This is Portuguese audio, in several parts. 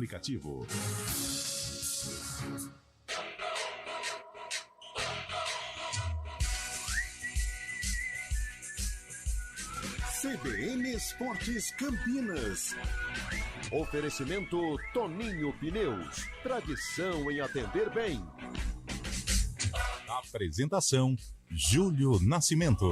aplicativo. CBN Esportes Campinas. Oferecimento Toninho Pneus. Tradição em atender bem. Apresentação Júlio Nascimento.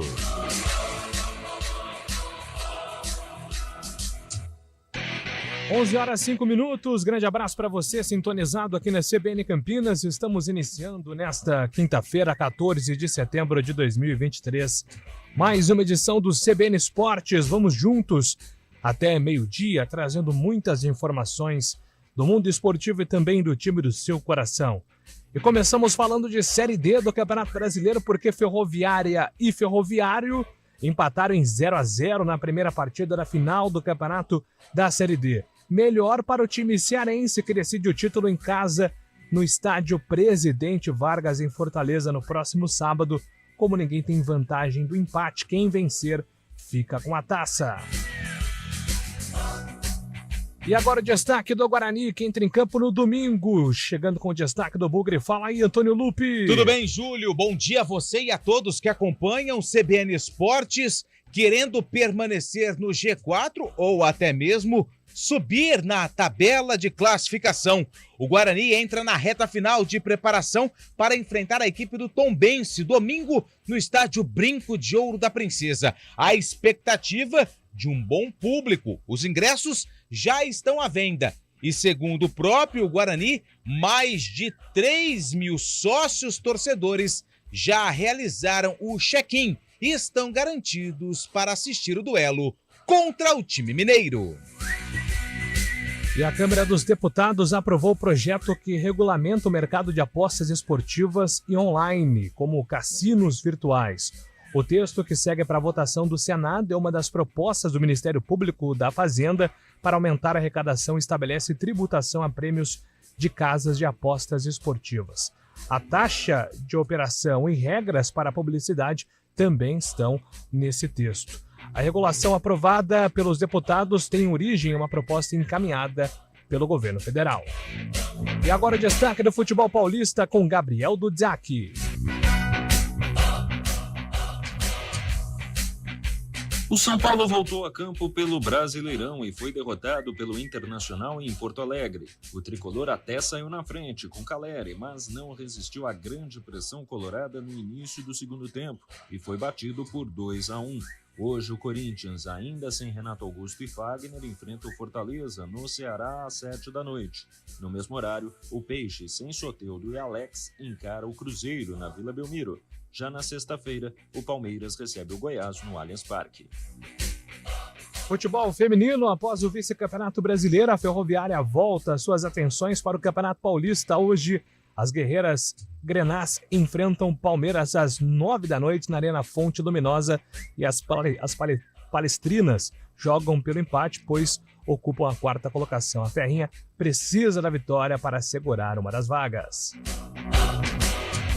11h05. Grande abraço para você, sintonizado aqui na CBN Campinas. Estamos iniciando nesta quinta-feira, 14 de setembro de 2023, mais uma edição do CBN Esportes. Vamos juntos até meio-dia, trazendo muitas informações do mundo esportivo e também do time do seu coração. E começamos falando de Série D do Campeonato Brasileiro, porque Ferroviária e Ferroviário empataram em 0-0 na primeira partida da final do Campeonato da Série D. Melhor para o time cearense, que decide o título em casa no estádio Presidente Vargas, em Fortaleza, no próximo sábado. Como ninguém tem vantagem do empate, quem vencer fica com a taça. E agora o destaque do Guarani, que entra em campo no domingo, chegando com o destaque do Bugre. Fala aí, Antônio Lupi. Tudo bem, Júlio? Bom dia a você e a todos que acompanham o CBN Esportes, querendo permanecer no G4 ou até mesmo subir na tabela de classificação. O Guarani entra na reta final de preparação para enfrentar a equipe do Tombense, domingo, no estádio Brinco de Ouro da Princesa. A expectativa de um bom público. Os ingressos já estão à venda. E segundo o próprio Guarani, mais de 3 mil sócios torcedores já realizaram o check-in e estão garantidos para assistir o duelo contra o time mineiro. E a Câmara dos Deputados aprovou o projeto que regulamenta o mercado de apostas esportivas e online, como cassinos virtuais. O texto, que segue para a votação do Senado, é uma das propostas do Ministério Público da Fazenda para aumentar a arrecadação e estabelece tributação a prêmios de casas de apostas esportivas. A taxa de operação e regras para a publicidade também estão nesse texto. A regulação aprovada pelos deputados tem origem em uma proposta encaminhada pelo governo federal. E agora o destaque do futebol paulista com Gabriel Dudzak. O São Paulo voltou a campo pelo Brasileirão e foi derrotado pelo Internacional em Porto Alegre. O tricolor até saiu na frente com Caleri, mas não resistiu à grande pressão colorada no início do segundo tempo e foi batido por 2-1. Hoje o Corinthians, ainda sem Renato Augusto e Fagner, enfrenta o Fortaleza no Ceará às 19h. No mesmo horário, o Peixe, sem Soteldo e Alex, encara o Cruzeiro na Vila Belmiro. Já na sexta-feira, o Palmeiras recebe o Goiás no Allianz Parque. Futebol feminino. Após o vice-campeonato brasileiro, a Ferroviária volta suas atenções para o Campeonato Paulista. Hoje, as guerreiras grenás enfrentam Palmeiras às 21h na Arena Fonte Luminosa e as palestrinas jogam pelo empate, pois ocupam a quarta colocação. A Ferrinha precisa da vitória para assegurar uma das vagas.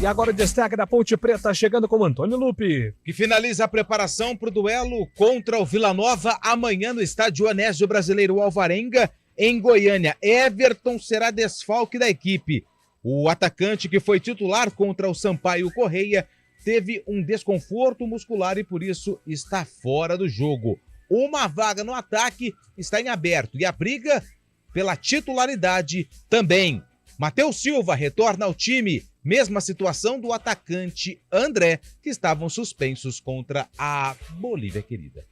E agora o destaque da Ponte Preta, chegando com o Antônio Lupi. Que finaliza a preparação para o duelo contra o Vila Nova amanhã no estádio Anésio Brasileiro Alvarenga, em Goiânia. Everton será desfalque da equipe. O atacante, que foi titular contra o Sampaio Correia, teve um desconforto muscular e por isso está fora do jogo. Uma vaga no ataque está em aberto e a briga pela titularidade também. Matheus Silva retorna ao time. Mesma situação do atacante André, que estavam suspensos contra a Bolívia querida.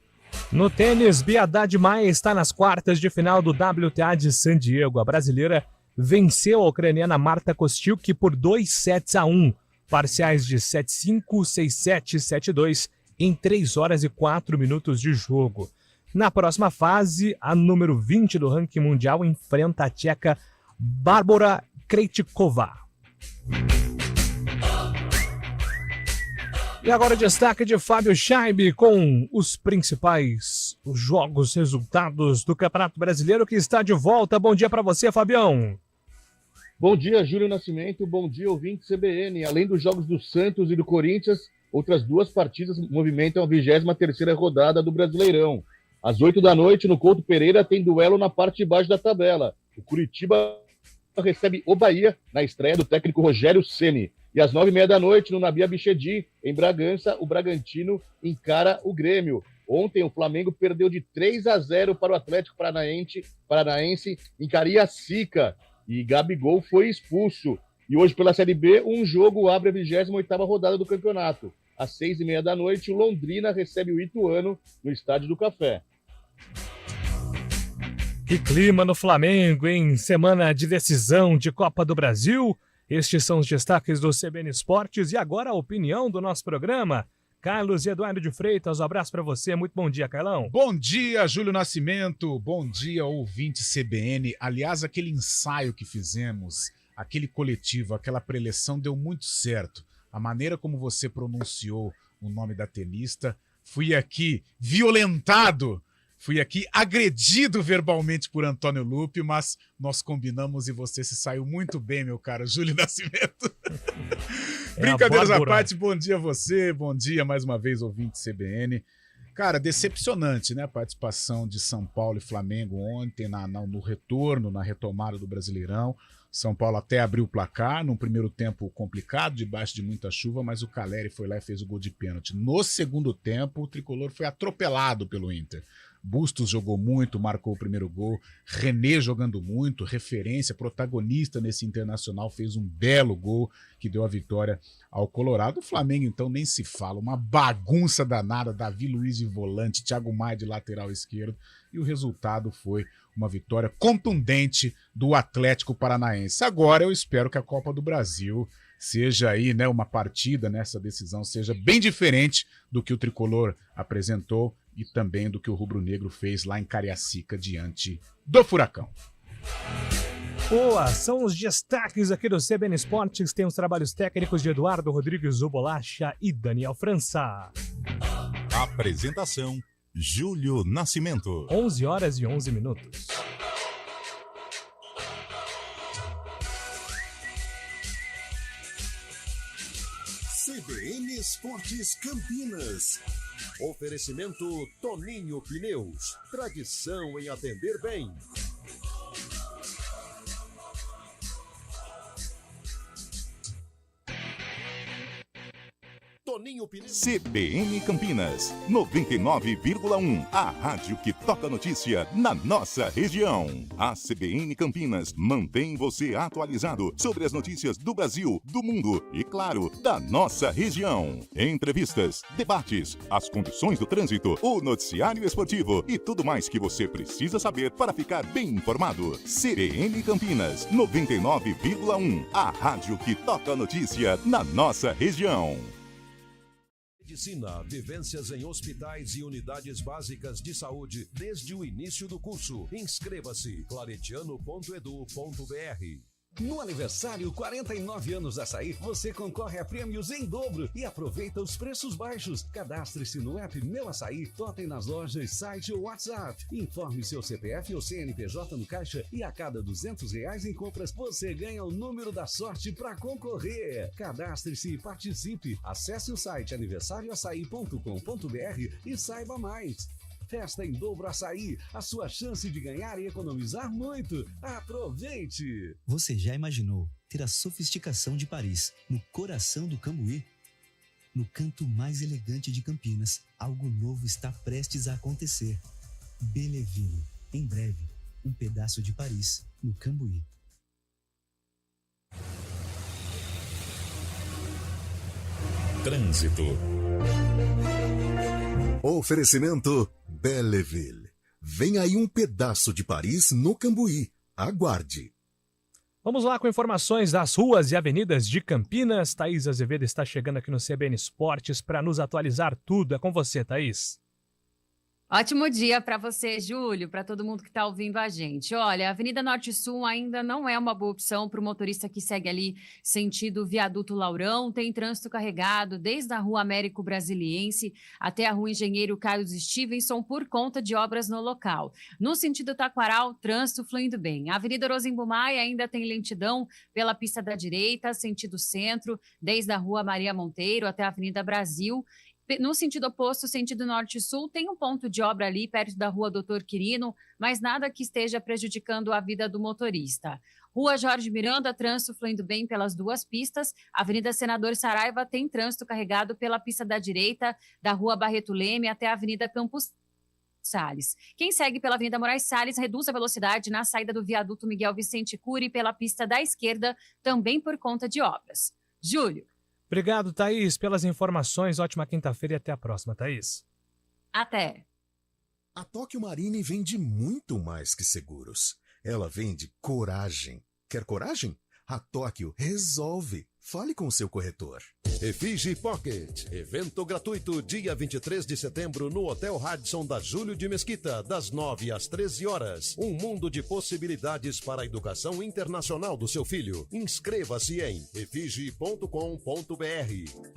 No tênis, Bia Haddad Maia está nas quartas de final do WTA de San Diego. A brasileira venceu a ucraniana Marta Kostyuk por 2-1, parciais de 7-5, 6-7 e 7-2 em 3 horas e 4 minutos de jogo. Na próxima fase, a número 20 do ranking mundial enfrenta a tcheca Bárbara Krejcikova. E agora o destaque de Fábio Scheibe com os principais jogos, resultados do Campeonato Brasileiro, que está de volta. Bom dia para você, Fabião. Bom dia, Júlio Nascimento. Bom dia, ouvinte CBN. Além dos jogos do Santos e do Corinthians, outras 2 partidas movimentam a 23ª rodada do Brasileirão. Às 8 da noite, no Couto Pereira, tem duelo na parte de baixo da tabela. O Curitiba recebe o Bahia na estreia do técnico Rogério Ceni. E às 9h30 no Nabi Abichedi, em Bragança, o Bragantino encara o Grêmio. Ontem o Flamengo perdeu de 3-0 para o Atlético Paranaense em Cariacica. E Gabigol foi expulso. E hoje pela Série B, um jogo abre a 28ª rodada do campeonato. Às 6h30 o Londrina recebe o Ituano no Estádio do Café. Que clima no Flamengo, hein? Semana de decisão de Copa do Brasil. Estes são os destaques do CBN Esportes e agora a opinião do nosso programa. Carlos Eduardo de Freitas, um abraço para você. Muito bom dia, Carlão. Bom dia, Júlio Nascimento. Bom dia, ouvinte CBN. Aliás, aquele ensaio que fizemos, aquele coletivo, aquela preleção deu muito certo. A maneira como você pronunciou o nome da tenista, fui aqui violentado, fui aqui agredido verbalmente por Antônio Lupi, mas nós combinamos e você se saiu muito bem, meu caro Júlio Nascimento. Brincadeiras à parte, bom dia a você, bom dia mais uma vez, ouvinte CBN. Cara, decepcionante, né? A participação de São Paulo e Flamengo ontem no retorno, na retomada do Brasileirão. São Paulo até abriu o placar, num primeiro tempo complicado, debaixo de muita chuva, mas o Caleri foi lá e fez o gol de pênalti. No segundo tempo, o tricolor foi atropelado pelo Inter. Bustos jogou muito, marcou o primeiro gol. René jogando muito, referência, protagonista nesse Internacional, fez um belo gol que deu a vitória ao Colorado. O Flamengo, então, nem se fala. Uma bagunça danada. Davi Luiz de volante, Thiago Maia de lateral esquerdo. E o resultado foi uma vitória contundente do Atlético Paranaense. Agora eu espero que a Copa do Brasil seja aí, né, uma partida nessa decisão, seja bem diferente do que o tricolor apresentou e também do que o rubro-negro fez lá em Cariacica diante do Furacão. Boa, são os destaques aqui do CBN Esportes. Tem os trabalhos técnicos de Eduardo Rodrigues, o Bolacha e Daniel França. Apresentação, Júlio Nascimento. 11h11. CBN Esportes Campinas. Oferecimento Toninho Pneus. Tradição em atender bem. Toninho Pneus. CBN Campinas, 99,1. A rádio que toca notícia na nossa região. A CBN Campinas mantém você atualizado sobre as notícias do Brasil, do mundo e, claro, da nossa região. Entrevistas, debates, as condições do trânsito, o noticiário esportivo e tudo mais que você precisa saber para ficar bem informado. CBN Campinas, 99,1. A rádio que toca notícia na nossa região. Medicina, vivências em hospitais e unidades básicas de saúde desde o início do curso. Inscreva-se, claretiano.edu.br. No aniversário 49 anos Açaí, você concorre a prêmios em dobro e aproveita os preços baixos. Cadastre-se no app Meu Açaí, totem nas lojas, site ou WhatsApp. Informe seu CPF ou CNPJ no caixa e a cada R$200 em compras você ganha o número da sorte para concorrer. Cadastre-se e participe. Acesse o site aniversarioaçaí.com.br e saiba mais. Festa em dobro Açaí, a sua chance de ganhar e economizar muito. Aproveite! Você já imaginou ter a sofisticação de Paris no coração do Cambuí? No canto mais elegante de Campinas, algo novo está prestes a acontecer. Belleville, em breve, um pedaço de Paris no Cambuí. Trânsito. Oferecimento Belleville. Vem aí um pedaço de Paris no Cambuí. Aguarde. Vamos lá com informações das ruas e avenidas de Campinas. Thaís Azevedo está chegando aqui no CBN Esportes para nos atualizar tudo. É com você, Thaís. Ótimo dia para você, Júlio, para todo mundo que está ouvindo a gente. Olha, a Avenida Norte-Sul ainda não é uma boa opção para o motorista que segue ali sentido Viaduto Laurão. Tem trânsito carregado desde a Rua Américo Brasiliense até a Rua Engenheiro Carlos Stevenson por conta de obras no local. No sentido Taquaral, trânsito fluindo bem. A Avenida Rosembo Maia ainda tem lentidão pela pista da direita, sentido centro, desde a Rua Maria Monteiro até a Avenida Brasil. No sentido oposto, sentido norte-sul, tem um ponto de obra ali perto da rua Doutor Quirino, mas nada que esteja prejudicando a vida do motorista. Rua Jorge Miranda, trânsito fluindo bem pelas duas pistas. Avenida Senador Saraiva tem trânsito carregado pela pista da direita, da Rua Barreto Leme até a Avenida Campos Salles. Quem segue pela Avenida Moraes Salles reduz a velocidade na saída do viaduto Miguel Vicente Cury pela pista da esquerda, também por conta de obras. Júlio. Obrigado, Thaís, pelas informações. Ótima quinta-feira e até a próxima, Thaís. Até. A Tóquio Marine vende muito mais que seguros. Ela vende coragem. Quer coragem? A Tóquio resolve. Fale com o seu corretor. Efige Pocket. Evento gratuito dia 23 de setembro no Hotel Radisson da Júlio de Mesquita, das 9 às 13 horas. Um mundo de possibilidades para a educação internacional do seu filho. Inscreva-se em efige.com.br.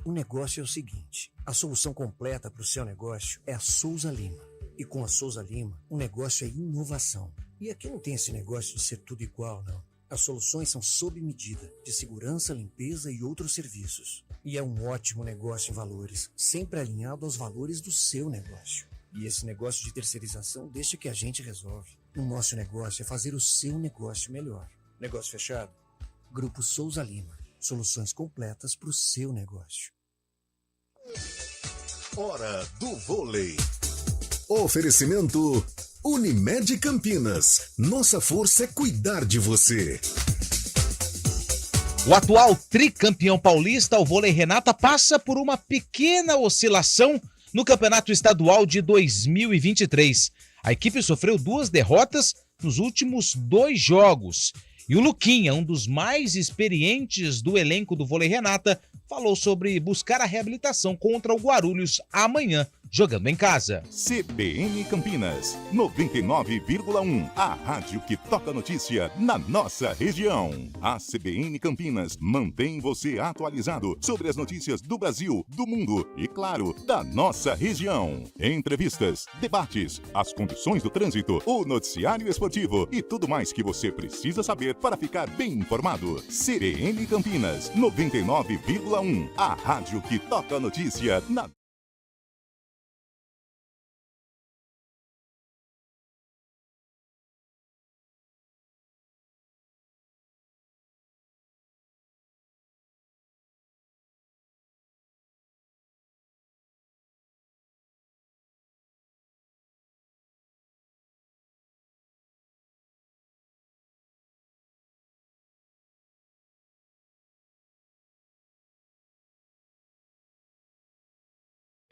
O negócio é o seguinte: a solução completa para o seu negócio é a Souza Lima. E com a Souza Lima, o negócio é inovação. E aqui não tem esse negócio de ser tudo igual, não. As soluções são sob medida, de segurança, limpeza e outros serviços. E é um ótimo negócio em valores, sempre alinhado aos valores do seu negócio. E esse negócio de terceirização deixa que a gente resolve. O nosso negócio é fazer o seu negócio melhor. Negócio fechado? Grupo Souza Lima. Soluções completas para o seu negócio. Hora do vôlei. Oferecimento Unimed Campinas. Nossa força é cuidar de você. O atual tricampeão paulista, o Vôlei Renata, passa por uma pequena oscilação no Campeonato Estadual de 2023. A equipe sofreu 2 derrotas nos últimos 2 jogos. E o Luquinha, um dos mais experientes do elenco do Vôlei Renata, falou sobre buscar a reabilitação contra o Guarulhos amanhã, jogando em casa. CBN Campinas, 99,1. A rádio que toca notícia na nossa região. A CBN Campinas mantém você atualizado sobre as notícias do Brasil, do mundo e, claro, da nossa região. Entrevistas, debates, as condições do trânsito, o noticiário esportivo e tudo mais que você precisa saber para ficar bem informado. CBN Campinas, 99,1. A rádio que toca notícia na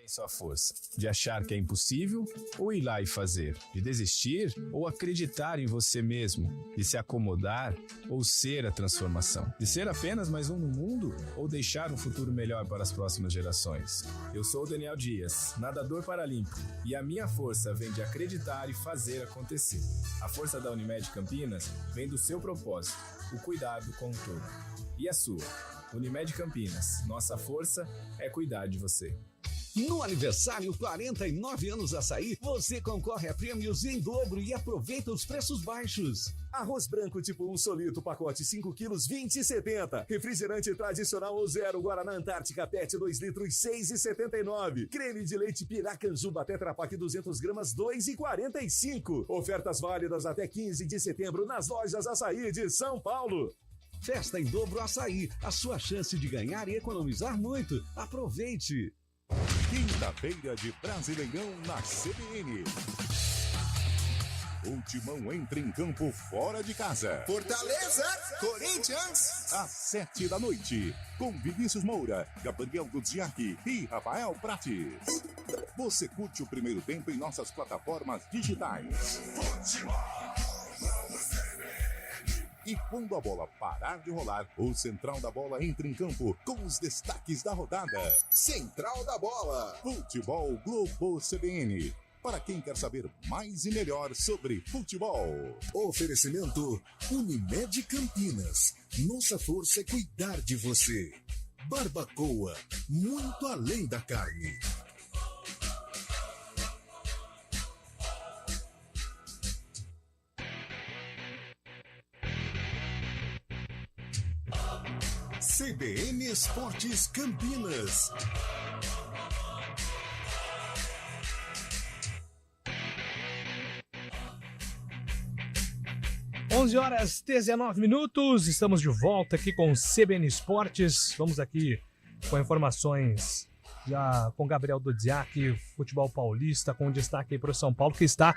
sua força, de achar que é impossível ou ir lá e fazer, de desistir ou acreditar em você mesmo, de se acomodar ou ser a transformação, de ser apenas mais um no mundo ou deixar um futuro melhor para as próximas gerações. Eu sou o Daniel Dias, nadador paralímpico, e a minha força vem de acreditar e fazer acontecer. A força da Unimed Campinas vem do seu propósito, o cuidado com o todo. E a sua? Unimed Campinas, nossa força é cuidar de você. No aniversário 49 anos Açaí, você concorre a prêmios em dobro e aproveita os preços baixos. Arroz branco tipo 1 solito, pacote 5 quilos, 20,70. Refrigerante tradicional ou zero, Guaraná Antártica PET 2 litros, 6,79. Creme de leite Piracanjuba Tetra Pak 200 gramas, 2,45. Ofertas válidas até 15 de setembro nas lojas Açaí de São Paulo. Festa em dobro Açaí, a sua chance de ganhar e economizar muito. Aproveite! Quinta-feira de Brasileirão na CBN. O Timão entra em campo fora de casa. Fortaleza, Corinthians. Às 7 da noite, com Vinícius Moura, Gabriel Dudziak e Rafael Prates. Você curte o primeiro tempo em nossas plataformas digitais. E quando a bola parar de rolar, o Central da Bola entra em campo com os destaques da rodada. Central da Bola. Futebol Globo CBN. Para quem quer saber mais e melhor sobre futebol. Oferecimento Unimed Campinas. Nossa força é cuidar de você. Barbacoa, muito além da carne. CBN Esportes Campinas. 11h19, estamos de volta aqui com o CBN Esportes. Vamos aqui com informações já com Gabriel Dudziak, futebol paulista, com destaque para o São Paulo, que está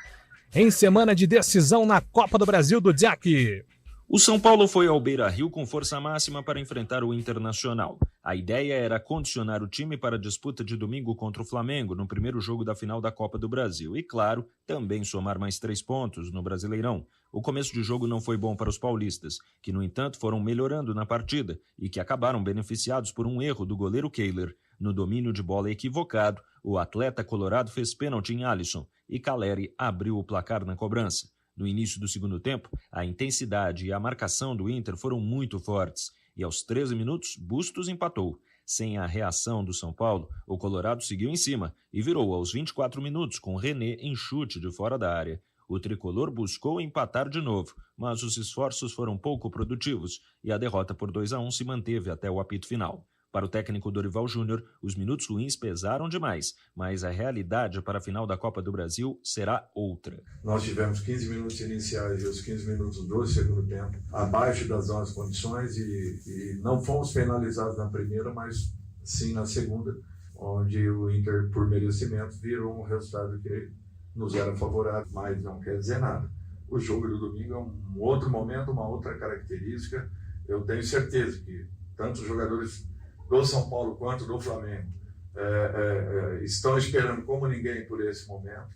em semana de decisão na Copa do Brasil. Dudziak. O São Paulo foi ao Beira-Rio com força máxima para enfrentar o Internacional. A ideia era condicionar o time para a disputa de domingo contra o Flamengo, no primeiro jogo da final da Copa do Brasil. E, claro, também somar mais 3 pontos no Brasileirão. O começo de jogo não foi bom para os paulistas, que, no entanto, foram melhorando na partida e que acabaram beneficiados por um erro do goleiro Kehler. No domínio de bola equivocado, o atleta colorado fez pênalti em Alisson e Caleri abriu o placar na cobrança. No início do segundo tempo, a intensidade e a marcação do Inter foram muito fortes e aos 13 minutos, Bustos empatou. Sem a reação do São Paulo, o Colorado seguiu em cima e virou aos 24 minutos com René em chute de fora da área. O tricolor buscou empatar de novo, mas os esforços foram pouco produtivos e a derrota por 2-1 se manteve até o apito final. Para o técnico Dorival Júnior, os minutos ruins pesaram demais, mas a realidade para a final da Copa do Brasil será outra. Nós tivemos 15 minutos iniciais e os 15 minutos do segundo tempo abaixo das nossas condições e não fomos penalizados na primeira, mas sim na segunda, onde o Inter, por merecimento, virou um resultado que nos era favorável, mas não quer dizer nada. O jogo do domingo é um outro momento, uma outra característica. Eu tenho certeza que tanto os jogadores do São Paulo quanto do Flamengo estão esperando como ninguém por esse momento.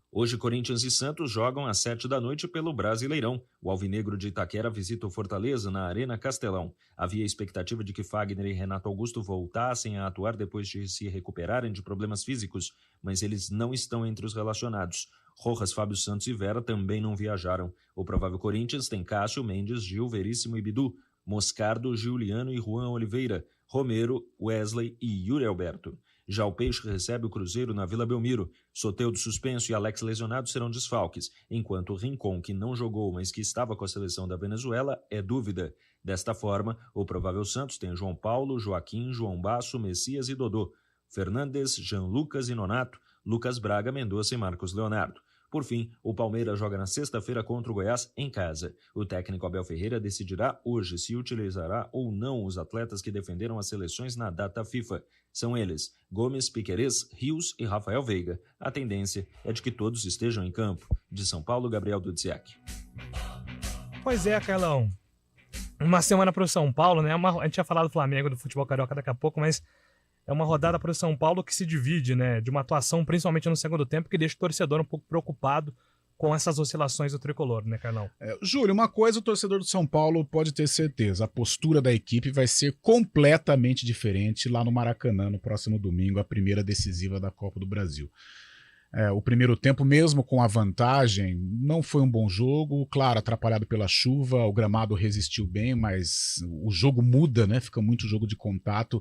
Hoje, Corinthians e Santos jogam às 7h pelo Brasileirão. O Alvinegro de Itaquera visita o Fortaleza na Arena Castelão. Havia expectativa de que Fagner e Renato Augusto voltassem a atuar depois de se recuperarem de problemas físicos, mas eles não estão entre os relacionados. Rojas, Fábio Santos e Vera também não viajaram. O provável Corinthians tem Cássio, Mendes, Gil, Veríssimo e Bidu, Moscardo, Giuliano e Juan Oliveira, Romero, Wesley e Yuri Alberto. Já o Peixe recebe o Cruzeiro na Vila Belmiro. Soteldo suspenso e Alex lesionado serão desfalques, enquanto Rincon, que não jogou, mas que estava com a seleção da Venezuela, é dúvida. Desta forma, o provável Santos tem João Paulo, Joaquim, João Basso, Messias e Dodô, Fernandes, Jean Lucas e Nonato, Lucas Braga, Mendonça e Marcos Leonardo. Por fim, o Palmeiras joga na sexta-feira contra o Goiás em casa. O técnico Abel Ferreira decidirá hoje se utilizará ou não os atletas que defenderam as seleções na data FIFA. São eles Gomes, Piquerez, Rios e Rafael Veiga. A tendência é de que todos estejam em campo. De São Paulo, Gabriel Dudziak. Pois é, Carlão. Uma semana para o São Paulo, né? A gente ia falar do Flamengo, do futebol carioca daqui a pouco, mas é uma rodada para o São Paulo que se divide, né? De uma atuação, principalmente no segundo tempo, que deixa o torcedor um pouco preocupado com essas oscilações do tricolor, né, Carlão? Júlio, uma coisa o torcedor do São Paulo pode ter certeza, a postura da equipe vai ser completamente diferente lá no Maracanã, no próximo domingo, a primeira decisiva da Copa do Brasil. O primeiro tempo, mesmo com a vantagem, não foi um bom jogo, claro, atrapalhado pela chuva, o gramado resistiu bem, mas o jogo muda, né? Fica muito jogo de contato,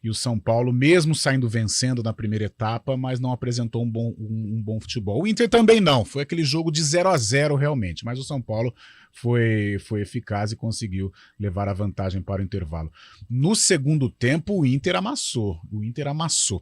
e o São Paulo, mesmo saindo vencendo na primeira etapa, mas não apresentou um bom futebol. O Inter também não, foi aquele jogo de 0-0 realmente, mas o São Paulo foi eficaz e conseguiu levar a vantagem para o intervalo. No segundo tempo, o Inter amassou,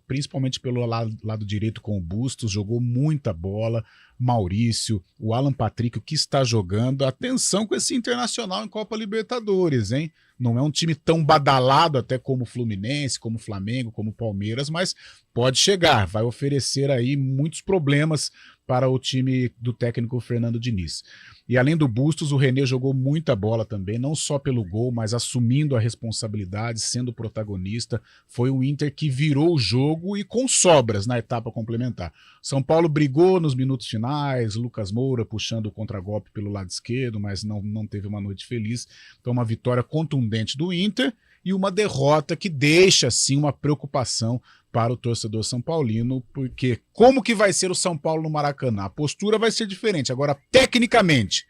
principalmente pelo lado direito com o Bustos, jogou muita bola, Maurício, o Alan Patrick, o que está jogando, atenção com esse Internacional em Copa Libertadores, hein? Não é um time tão badalado até como o Fluminense, como o Flamengo, como o Palmeiras, mas pode chegar, vai oferecer aí muitos problemas para o time do técnico Fernando Diniz. E além do Bustos, o René jogou muita bola também, não só pelo gol, mas assumindo a responsabilidade, sendo protagonista. Foi o Inter que virou o jogo e com sobras na etapa complementar. São Paulo brigou nos minutos finais, Lucas Moura puxando o contragolpe pelo lado esquerdo, mas não teve uma noite feliz. Então uma vitória contundente do Inter e uma derrota que deixa, sim, uma preocupação para o torcedor são paulino, porque como que vai ser o São Paulo no Maracanã? A postura vai ser diferente. Agora, tecnicamente,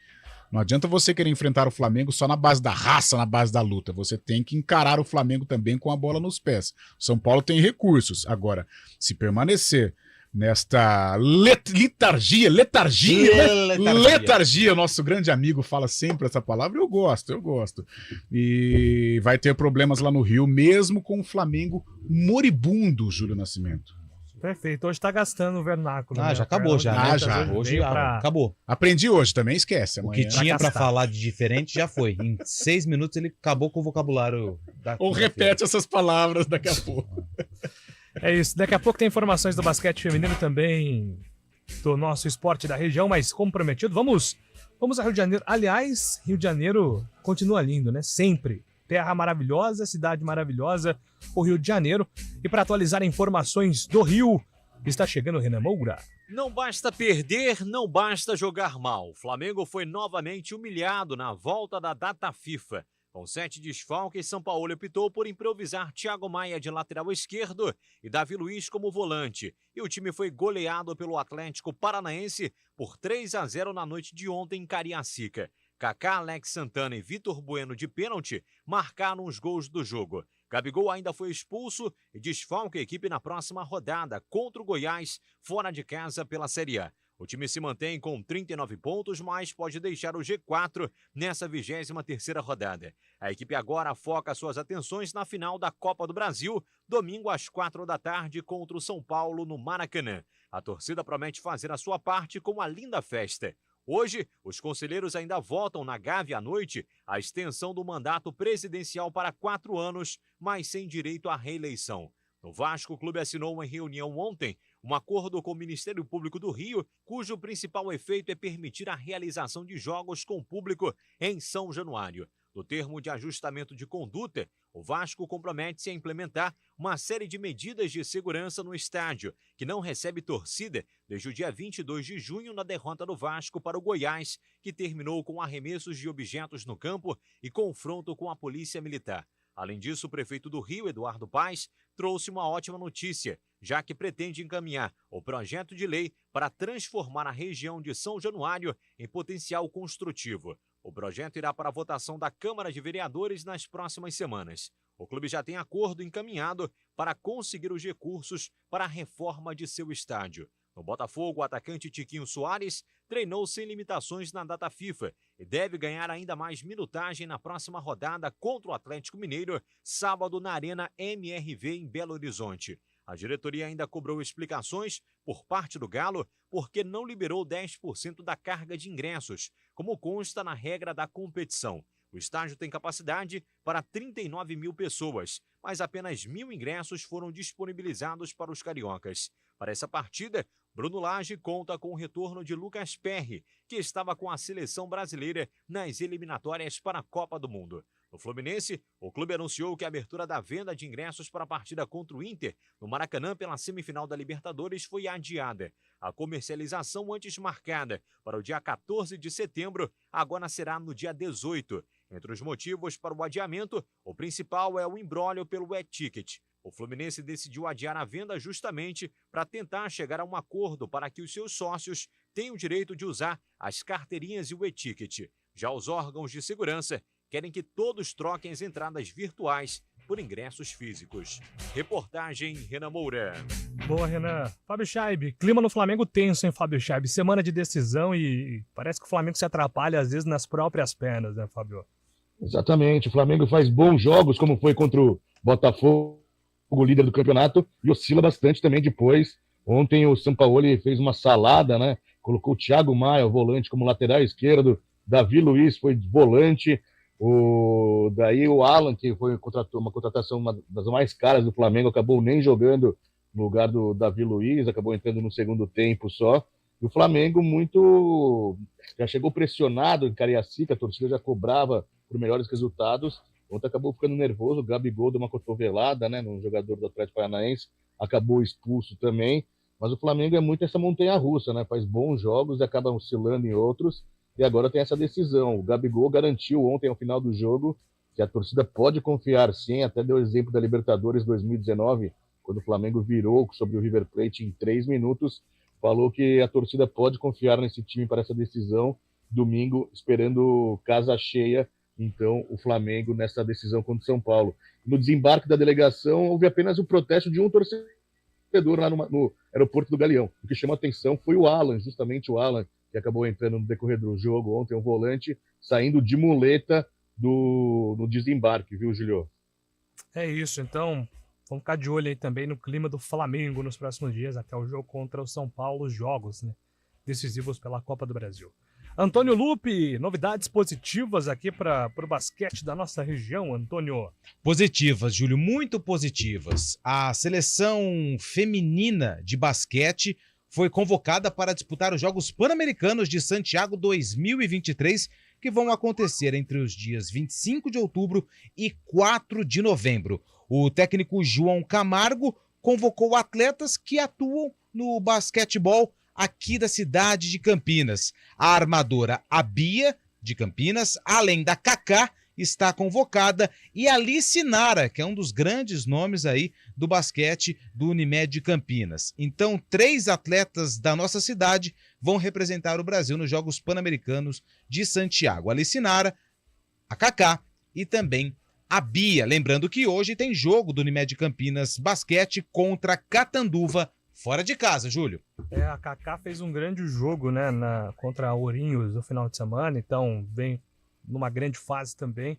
não adianta você querer enfrentar o Flamengo só na base da raça, na base da luta. Você tem que encarar o Flamengo também com a bola nos pés. O São Paulo tem recursos. Agora, se permanecer nesta letargia, nosso grande amigo fala sempre essa palavra, eu gosto. E vai ter problemas lá no Rio, mesmo com o Flamengo moribundo, Júlio Nascimento. Perfeito. Hoje tá gastando o vernáculo. Ah, né? já acabou já, né? já. Hoje acabou. Aprendi hoje também, esquece. O Amanhã. que tinha pra falar de diferente já foi. Em 6 minutos ele acabou com o vocabulário da Ou repete essas palavras daqui a pouco. É isso. Daqui a pouco tem informações do basquete feminino também, do nosso esporte da região, mas como prometido, vamos a Rio de Janeiro. Aliás, Rio de Janeiro continua lindo, né? Sempre. Terra maravilhosa, cidade maravilhosa, o Rio de Janeiro. E para atualizar informações do Rio, está chegando o Renan Moura. Não basta perder, não basta jogar mal. O Flamengo foi novamente humilhado na volta da data FIFA. Com 7 desfalques, São Paulo optou por improvisar Thiago Maia de lateral esquerdo e Davi Luiz como volante. E o time foi goleado pelo Atlético Paranaense por 3-0 na noite de ontem em Cariacica. Kaká, Alex Santana e Vitor Bueno de pênalti marcaram os gols do jogo. Gabigol ainda foi expulso e desfalca a equipe na próxima rodada contra o Goiás, fora de casa pela Série A. O time se mantém com 39 pontos, mas pode deixar o G4 nessa 23ª rodada. A equipe agora foca suas atenções na final da Copa do Brasil, domingo às 4 da tarde contra o São Paulo no Maracanã. A torcida promete fazer a sua parte com uma linda festa. Hoje, os conselheiros ainda votam na Gávea à noite a extensão do mandato presidencial para 4 anos, mas sem direito à reeleição. No Vasco, o clube assinou em reunião ontem um acordo com o Ministério Público do Rio, cujo principal efeito é permitir a realização de jogos com público em São Januário. No termo de ajustamento de conduta, o Vasco compromete-se a implementar uma série de medidas de segurança no estádio, que não recebe torcida desde o dia 22 de junho na derrota do Vasco para o Goiás, que terminou com arremessos de objetos no campo e confronto com a polícia militar. Além disso, o prefeito do Rio, Eduardo Paes, trouxe uma ótima notícia, já que pretende encaminhar o projeto de lei para transformar a região de São Januário em potencial construtivo. O projeto irá para a votação da Câmara de Vereadores nas próximas semanas. O clube já tem acordo encaminhado para conseguir os recursos para a reforma de seu estádio. No Botafogo, o atacante Tiquinho Soares treinou sem limitações na data FIFA e deve ganhar ainda mais minutagem na próxima rodada contra o Atlético Mineiro, sábado na Arena MRV em Belo Horizonte. A diretoria ainda cobrou explicações por parte do Galo porque não liberou 10% da carga de ingressos, como consta na regra da competição. O estádio tem capacidade para 39 mil pessoas, mas apenas 1.000 ingressos foram disponibilizados para os cariocas. Para essa partida, Bruno Lage conta com o retorno de Lucas Perry, que estava com a seleção brasileira nas eliminatórias para a Copa do Mundo. No Fluminense, o clube anunciou que a abertura da venda de ingressos para a partida contra o Inter, no Maracanã pela semifinal da Libertadores, foi adiada. A comercialização antes marcada para o dia 14 de setembro, agora será no dia 18. Entre os motivos para o adiamento, o principal é o imbróglio pelo e-ticket. O Fluminense decidiu adiar a venda justamente para tentar chegar a um acordo para que os seus sócios tenham o direito de usar as carteirinhas e o e-ticket. Já os órgãos de segurança querem que todos troquem as entradas virtuais por ingressos físicos. Reportagem Renan Moura. Boa, Renan. Fábio Chaib, clima no Flamengo tenso, hein, Fábio Chaib? Semana de decisão e parece que o Flamengo se atrapalha às vezes nas próprias pernas, né, Fábio? Exatamente, o Flamengo faz bons jogos, como foi contra o Botafogo, o líder do campeonato, e oscila bastante também depois. Ontem o Sampaoli fez uma salada, né? Colocou o Thiago Maia, o volante, como lateral esquerdo, Davi Luiz foi volante, daí o Alan, que foi uma contratação uma das mais caras do Flamengo, acabou nem jogando no lugar do Davi Luiz, acabou entrando no segundo tempo só. E o Flamengo já chegou pressionado em Cariacica, a torcida já cobrava por melhores resultados. Ontem acabou ficando nervoso, o Gabigol deu uma cotovelada, né, num jogador do Atlético Paranaense, acabou expulso também. Mas o Flamengo é muito essa montanha-russa, né? Faz bons jogos e acaba oscilando em outros. E agora tem essa decisão. O Gabigol garantiu ontem, ao final do jogo, que a torcida pode confiar sim. Até deu exemplo da Libertadores 2019, quando o Flamengo virou sobre o River Plate em 3 minutos. Falou que a torcida pode confiar nesse time para essa decisão. Domingo, esperando casa cheia, então, o Flamengo nessa decisão contra o São Paulo. No desembarque da delegação, houve apenas o protesto de um torcedor lá no aeroporto do Galeão. O que chamou a atenção foi o Alan, justamente o Alan, que acabou entrando no decorrer do jogo ontem, um volante, saindo de muleta no desembarque, viu, Julio? É isso, então, Vamos ficar de olho aí também no clima do Flamengo nos próximos dias, até o jogo contra o São Paulo, os jogos, né, decisivos pela Copa do Brasil. Antônio Lupe, novidades positivas aqui para o basquete da nossa região, Antônio. Positivas, Júlio, muito positivas. A seleção feminina de basquete foi convocada para disputar os Jogos Pan-Americanos de Santiago 2023, que vão acontecer entre os dias 25 de outubro e 4 de novembro. O técnico João Camargo convocou atletas que atuam no basquetebol aqui da cidade de Campinas. A armadora Bia, de Campinas, além da Kaká, está convocada, e Alice Nara, que é um dos grandes nomes aí do basquete do Unimed de Campinas. Então, 3 atletas da nossa cidade vão representar o Brasil nos Jogos Pan-Americanos de Santiago. Alice Nara, a Kaká e também a Bia. Lembrando que hoje tem jogo do Unimed de Campinas basquete contra Catanduva, fora de casa, Júlio. A Kaká fez um grande jogo, né, contra a Ourinhos no final de semana, então vem numa grande fase também,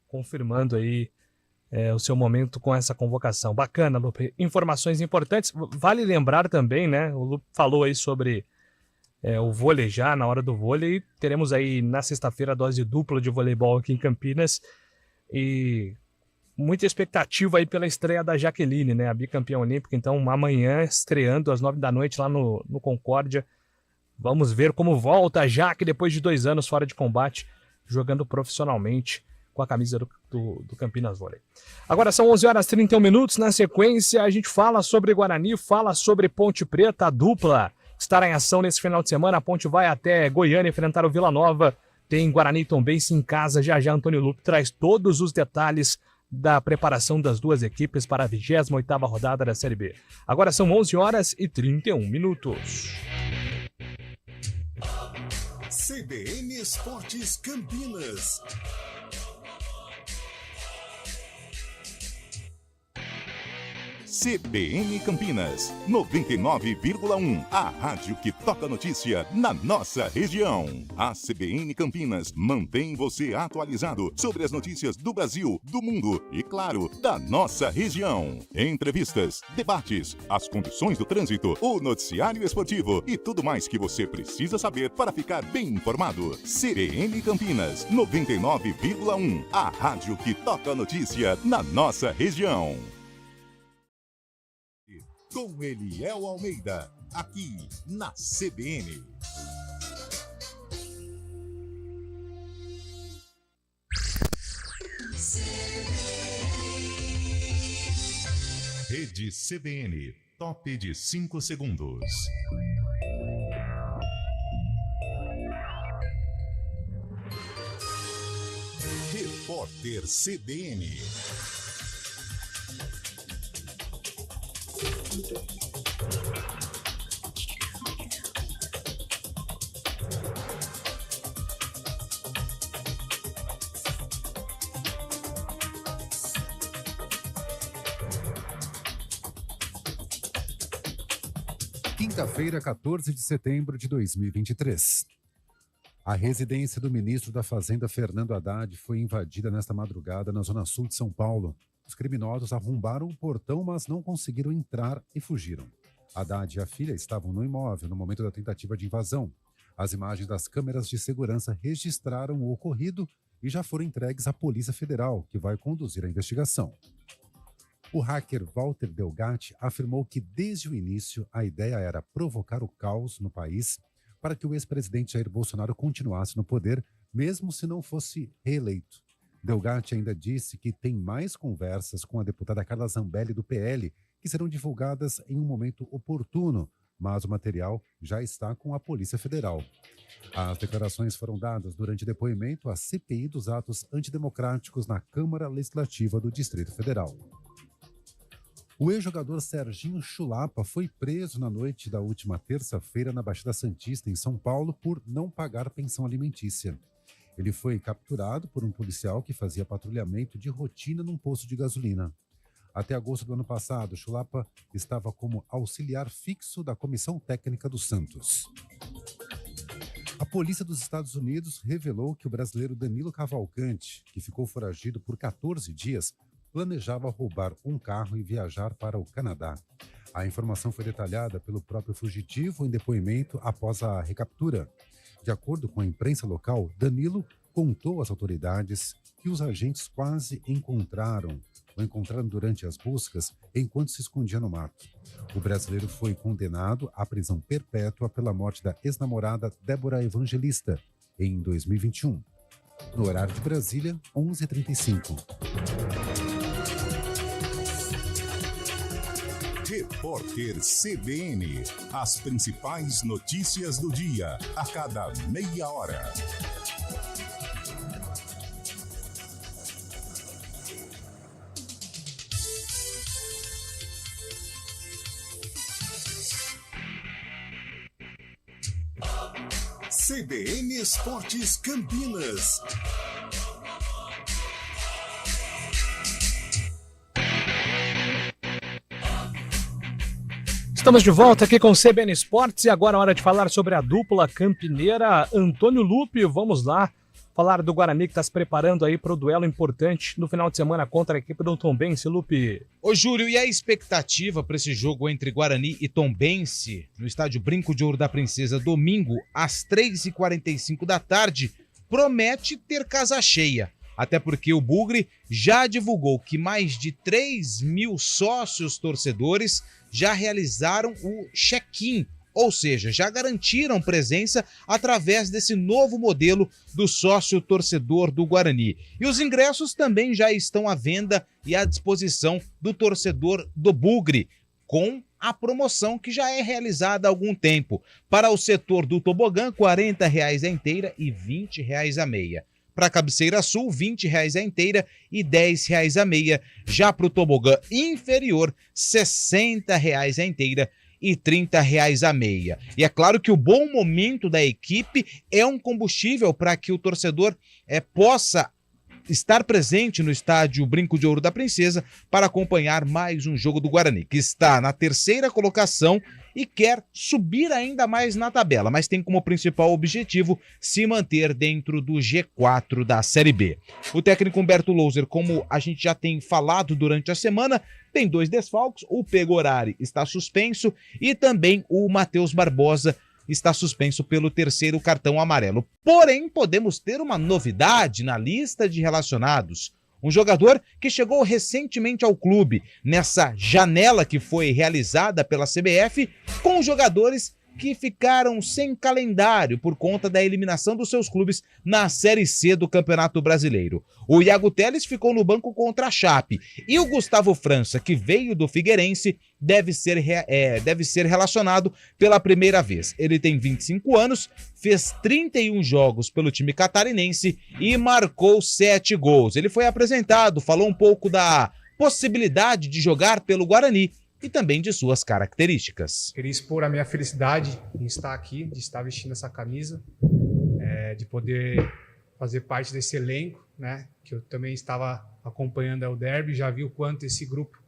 confirmando aí o seu momento com essa convocação. Bacana, Lupe. Informações importantes. Vale lembrar também, né, o Lupe falou aí sobre o vôlei já, na hora do vôlei. Teremos aí na sexta-feira a dose dupla de voleibol aqui em Campinas e muita expectativa aí pela estreia da Jaqueline, né, a bicampeã olímpica. Então amanhã estreando às 9 da noite lá no Concórdia. Vamos ver como volta a Jaque depois de 2 anos fora de combate, jogando profissionalmente com a camisa do Campinas Vôlei. Agora são 11h31. Na sequência, a gente fala sobre Guarani, fala sobre Ponte Preta, a dupla estará em ação nesse final de semana. A Ponte vai até Goiânia enfrentar o Vila Nova. Tem Guarani e Tombense em casa. Já Antônio Lupe traz todos os detalhes da preparação das duas equipes para a 28ª rodada da Série B. Agora são 11h31. CBN Esportes Campinas. CBN Campinas, 99,1. A rádio que toca notícia na nossa região. A CBN Campinas mantém você atualizado sobre as notícias do Brasil, do mundo e, claro, da nossa região. Entrevistas, debates, as condições do trânsito, o noticiário esportivo e tudo mais que você precisa saber para ficar bem informado. CBN Campinas, 99,1. A rádio que toca notícia na nossa região. Com Eliel Almeida, aqui na CBN. Rede CBN, top de 5 segundos. Repórter CBN. Quinta-feira, 14 de setembro de 2023. A residência do ministro da Fazenda, Fernando Haddad, foi invadida nesta madrugada na zona sul de São Paulo. Os criminosos arrombaram o portão, mas não conseguiram entrar e fugiram. Haddad e a filha estavam no imóvel no momento da tentativa de invasão. As imagens das câmeras de segurança registraram o ocorrido e já foram entregues à Polícia Federal, que vai conduzir a investigação. O hacker Walter Delgatti afirmou que desde o início a ideia era provocar o caos no país para que o ex-presidente Jair Bolsonaro continuasse no poder, mesmo se não fosse reeleito. Delgatti ainda disse que tem mais conversas com a deputada Carla Zambelli do PL, que serão divulgadas em um momento oportuno, mas o material já está com a Polícia Federal. As declarações foram dadas durante depoimento à CPI dos atos antidemocráticos na Câmara Legislativa do Distrito Federal. O ex-jogador Serginho Chulapa foi preso na noite da última terça-feira na Baixada Santista, em São Paulo, por não pagar pensão alimentícia. Ele foi capturado por um policial que fazia patrulhamento de rotina num posto de gasolina. Até agosto do ano passado, Chulapa estava como auxiliar fixo da Comissão Técnica do Santos. A polícia dos Estados Unidos revelou que o brasileiro Danilo Cavalcante, que ficou foragido por 14 dias, planejava roubar um carro e viajar para o Canadá. A informação foi detalhada pelo próprio fugitivo em depoimento após a recaptura. De acordo com a imprensa local, Danilo contou às autoridades que os agentes quase encontraram durante as buscas enquanto se escondia no mato. O brasileiro foi condenado à prisão perpétua pela morte da ex-namorada Débora Evangelista em 2021. No horário de Brasília, 11h35. Repórter CBN. As principais notícias do dia, a cada meia hora. CBN Esportes Campinas. Estamos de volta aqui com o CBN Esportes e agora é hora de falar sobre a dupla campineira Antônio Lupe. Vamos lá falar do Guarani que está se preparando aí para o duelo importante no final de semana contra a equipe do Tombense, Lupe. Ô Júlio, e a expectativa para esse jogo entre Guarani e Tombense no estádio Brinco de Ouro da Princesa, domingo às 3h45 da tarde, promete ter casa cheia. Até porque o Bugre já divulgou que mais de 3.000 sócios torcedores já realizaram o check-in, ou seja, já garantiram presença através desse novo modelo do sócio torcedor do Guarani. E os ingressos também já estão à venda e à disposição do torcedor do Bugre, com a promoção que já é realizada há algum tempo. Para o setor do tobogã, R$ 40 a inteira e R$ 20 a meia. Para a cabeceira sul, R$ 20 a inteira e R$ 10 a meia. Já para o tobogã inferior, R$ 60 a inteira e R$ 30 a meia. E é claro que o bom momento da equipe é um combustível para que o torcedor possa estar presente no estádio Brinco de Ouro da Princesa para acompanhar mais um jogo do Guarani, que está na terceira colocação e quer subir ainda mais na tabela, mas tem como principal objetivo se manter dentro do G4 da Série B. O técnico Humberto Louser, como a gente já tem falado durante a semana, tem 2 desfalques, o Pegorari está suspenso e também o Matheus Barbosa está suspenso pelo 3º cartão amarelo. Porém, podemos ter uma novidade na lista de relacionados. Um jogador que chegou recentemente ao clube, nessa janela que foi realizada pela CBF, com jogadores que ficaram sem calendário por conta da eliminação dos seus clubes na Série C do Campeonato Brasileiro. O Iago Teles ficou no banco contra a Chape e o Gustavo França, que veio do Figueirense, deve ser relacionado pela primeira vez. Ele tem 25 anos, fez 31 jogos pelo time catarinense e marcou 7 gols. Ele foi apresentado, falou um pouco da possibilidade de jogar pelo Guarani e também de suas características. Queria expor a minha felicidade em estar aqui, de estar vestindo essa camisa, de poder fazer parte desse elenco, né? Que eu também estava acompanhando o derby, já vi o quanto esse grupo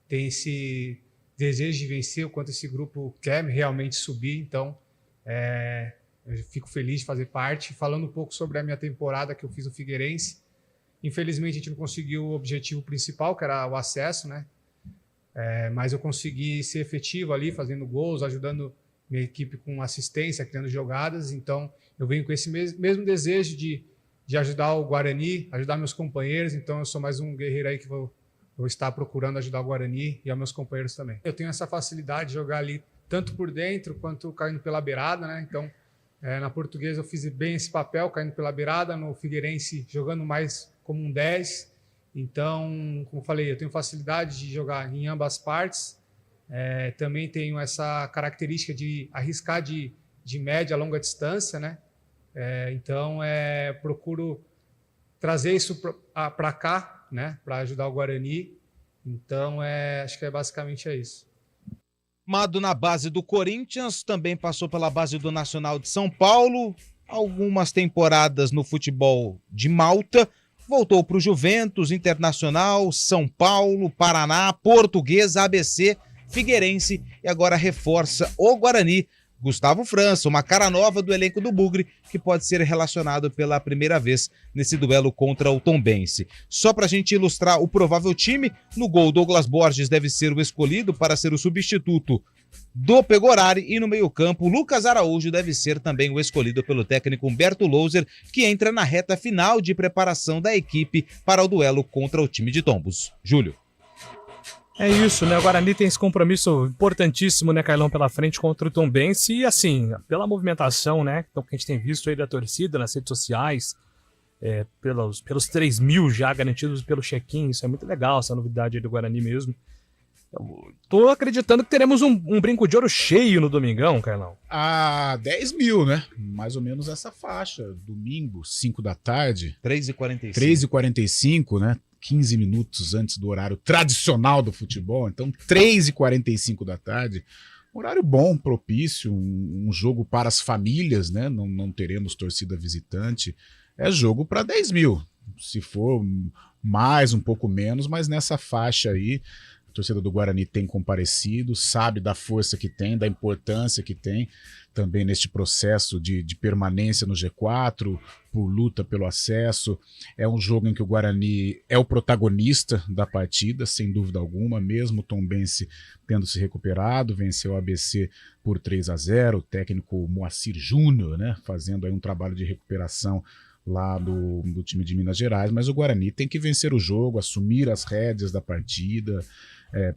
tem esse desejo de vencer, o quanto esse grupo quer realmente subir, então eu fico feliz de fazer parte. Falando um pouco sobre a minha temporada que eu fiz no Figueirense, infelizmente a gente não conseguiu o objetivo principal, que era o acesso, né? Mas eu consegui ser efetivo ali, fazendo gols, ajudando minha equipe com assistência, criando jogadas. Então, eu venho com esse mesmo desejo de ajudar o Guarani, ajudar meus companheiros. Então, eu sou mais um guerreiro aí que vou estar procurando ajudar o Guarani e aos meus companheiros também. Eu tenho essa facilidade de jogar ali, tanto por dentro quanto caindo pela beirada, né? Então, na Portuguesa eu fiz bem esse papel, caindo pela beirada. No Figueirense, jogando mais como um 10. Então, como eu falei, eu tenho facilidade de jogar em ambas partes. Também tenho essa característica de arriscar de média a longa distância, né? Então, procuro trazer isso para cá, né? Para ajudar o Guarani. Então, acho que basicamente isso. Formado na base do Corinthians, também passou pela base do Nacional de São Paulo, algumas temporadas no futebol de Malta. Voltou para o Juventus, Internacional, São Paulo, Paraná, Portuguesa, ABC, Figueirense e agora reforça o Guarani Gustavo França, uma cara nova do elenco do Bugre, que pode ser relacionado pela primeira vez nesse duelo contra o Tombense. Só para a gente ilustrar o provável time, no gol Douglas Borges deve ser o escolhido para ser o substituto do Pegorari, e no meio-campo Lucas Araújo deve ser também o escolhido pelo técnico Humberto Louser, que entra na reta final de preparação da equipe para o duelo contra o time de Tombos. Júlio. É isso, né? O Guarani tem esse compromisso importantíssimo, né, Carlão, pela frente contra o Tombense. E assim, pela movimentação, né, que a gente tem visto aí da torcida nas redes sociais, pelos 3 mil já garantidos pelo check-in, isso é muito legal, essa novidade aí do Guarani mesmo. Eu tô acreditando que teremos um brinco de ouro cheio no domingão, Carlão. 10 mil, né? Mais ou menos essa faixa. Domingo, 5 da tarde. 3h45. 3h45, né? 15 minutos antes do horário tradicional do futebol. Então, 3h45 da tarde. Horário bom, propício, um jogo para as famílias, né? Não teremos torcida visitante. É jogo para 10 mil. Se for mais, um pouco menos, mas nessa faixa aí. A torcida do Guarani tem comparecido, sabe da força que tem, da importância que tem também neste processo de permanência no G4, por luta pelo acesso. É um jogo em que o Guarani é o protagonista da partida, sem dúvida alguma, mesmo o Tombense tendo se recuperado, venceu o ABC por 3-0, o técnico Moacir Júnior, né, fazendo aí um trabalho de recuperação lá do time de Minas Gerais, mas o Guarani tem que vencer o jogo, assumir as rédeas da partida.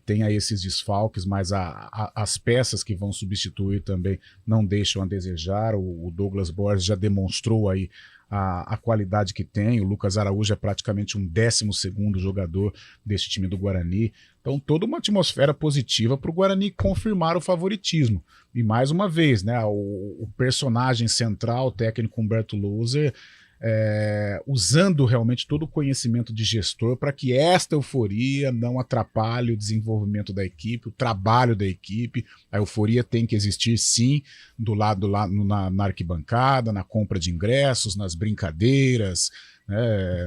Tem aí esses desfalques, mas as peças que vão substituir também não deixam a desejar. O Douglas Borges já demonstrou aí a qualidade que tem. O Lucas Araújo é praticamente um 12º jogador desse time do Guarani. Então toda uma atmosfera positiva para o Guarani confirmar o favoritismo. E mais uma vez, né, o personagem central, o técnico Humberto Louser, usando realmente todo o conhecimento de gestor para que esta euforia não atrapalhe o desenvolvimento da equipe, o trabalho da equipe. A euforia tem que existir, sim, do lado lá na arquibancada, na compra de ingressos, nas brincadeiras,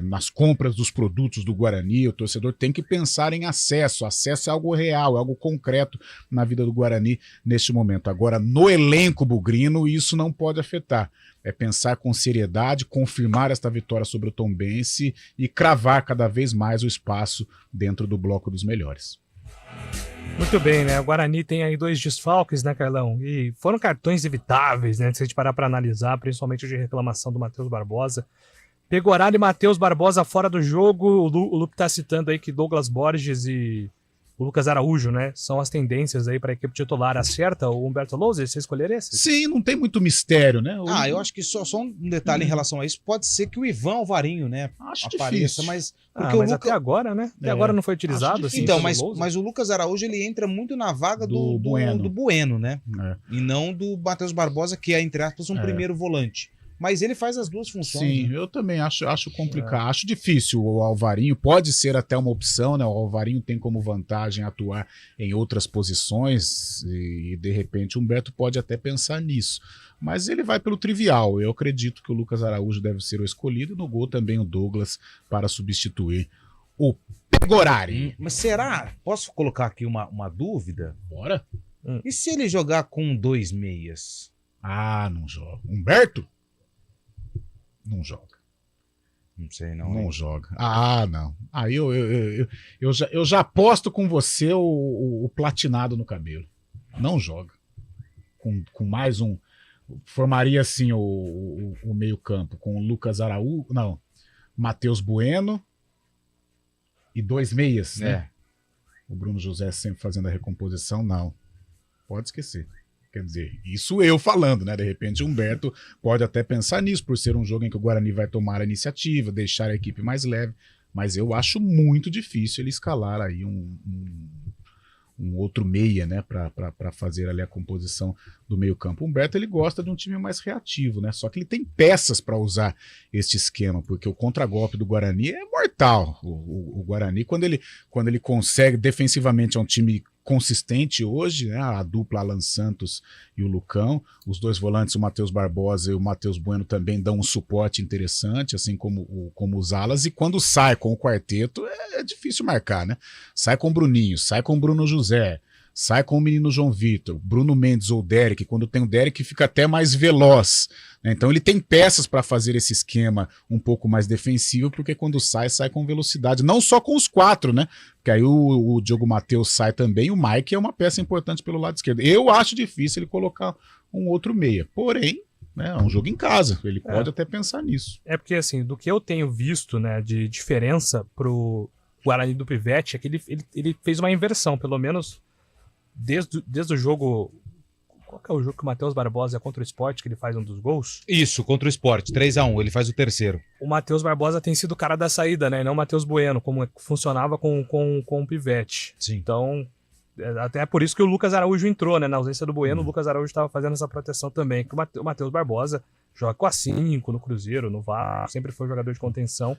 nas compras dos produtos do Guarani. O torcedor tem que pensar em acesso. Acesso é algo real, é algo concreto na vida do Guarani neste momento. Agora, no elenco bugrino, isso não pode afetar. É pensar com seriedade, confirmar esta vitória sobre o Tombense e cravar cada vez mais o espaço dentro do bloco dos melhores. Muito bem, né? O Guarani tem aí 2 desfalques, né, Carlão? E foram cartões evitáveis, né? Se a gente parar para analisar, principalmente o de reclamação do Matheus Barbosa. Pegorari e Matheus Barbosa fora do jogo. O Luke tá citando aí que Douglas Borges e o Lucas Araújo, né? São as tendências aí para a equipe titular. Acerta o Humberto Louser, você escolher esse? Sim, não tem muito mistério, né? Eu acho que só um detalhe em relação a isso. Pode ser que o Ivan Alvarinho, né, acho apareça, difícil. mas até agora, né? Até agora não foi utilizado. Assim, então, mas o Lucas Araújo, ele entra muito na vaga do Bueno, né? E não do Matheus Barbosa, que é, entre aspas, um primeiro volante. Mas ele faz as duas funções. Sim, né? Eu também acho complicado. Acho difícil o Alvarinho. Pode ser até uma opção, né? O Alvarinho tem como vantagem atuar em outras posições e de repente o Humberto pode até pensar nisso. Mas ele vai pelo trivial. Eu acredito que o Lucas Araújo deve ser o escolhido. No gol também o Douglas para substituir o Pegorari. Mas será? Posso colocar aqui uma dúvida? Bora. E se ele jogar com 2 meias? Não joga. Humberto? Não joga. Não sei, não. Não joga. Não. Aí eu já aposto com você o platinado no cabelo. Não joga. Com mais um. Formaria assim o meio-campo com o Lucas Araújo. Não. Matheus Bueno e 2 meias, né? O Bruno José sempre fazendo a recomposição. Não. Pode esquecer. Quer dizer, isso eu falando, né? De repente o Humberto pode até pensar nisso, por ser um jogo em que o Guarani vai tomar a iniciativa, deixar a equipe mais leve, mas eu acho muito difícil ele escalar aí um outro meia, né? Para fazer ali a composição do meio campo. O Humberto, ele gosta de um time mais reativo, né? Só que ele tem peças para usar este esquema, porque o contragolpe do Guarani é mortal. O Guarani, quando ele consegue, defensivamente é um time consistente hoje, né? A dupla Alan Santos e o Lucão, os 2 volantes, o Matheus Barbosa e o Matheus Bueno, também dão um suporte interessante, assim como os alas, e quando sai com o quarteto é difícil marcar, né? Sai com o Bruninho, sai com o Bruno José, sai com o menino João Vitor, Bruno Mendes ou Derek, quando tem o Derek fica até mais veloz, né? Então ele tem peças para fazer esse esquema um pouco mais defensivo, porque quando sai com velocidade, não só com os 4, né? Porque aí o Diogo Matheus sai também, o Mike é uma peça importante pelo lado esquerdo. Eu acho difícil ele colocar um outro meia, porém, né, é um jogo em casa, ele pode até pensar nisso. É porque, assim, do que eu tenho visto, né, de diferença pro Guarani do Pivete, é que ele fez uma inversão, pelo menos desde o jogo... Qual que é o jogo que o Matheus Barbosa é contra o Sport, que ele faz um dos gols? Isso, contra o Sport, 3-1, ele faz o terceiro. O Matheus Barbosa tem sido o cara da saída, né, e não o Matheus Bueno, como funcionava com o Pivete. Sim. Então... Até por isso que o Lucas Araújo entrou, né? Na ausência do Bueno, o Lucas Araújo estava fazendo essa proteção também. Que o Matheus Barbosa joga com a 5 no Cruzeiro, no VAR, sempre foi jogador de contenção.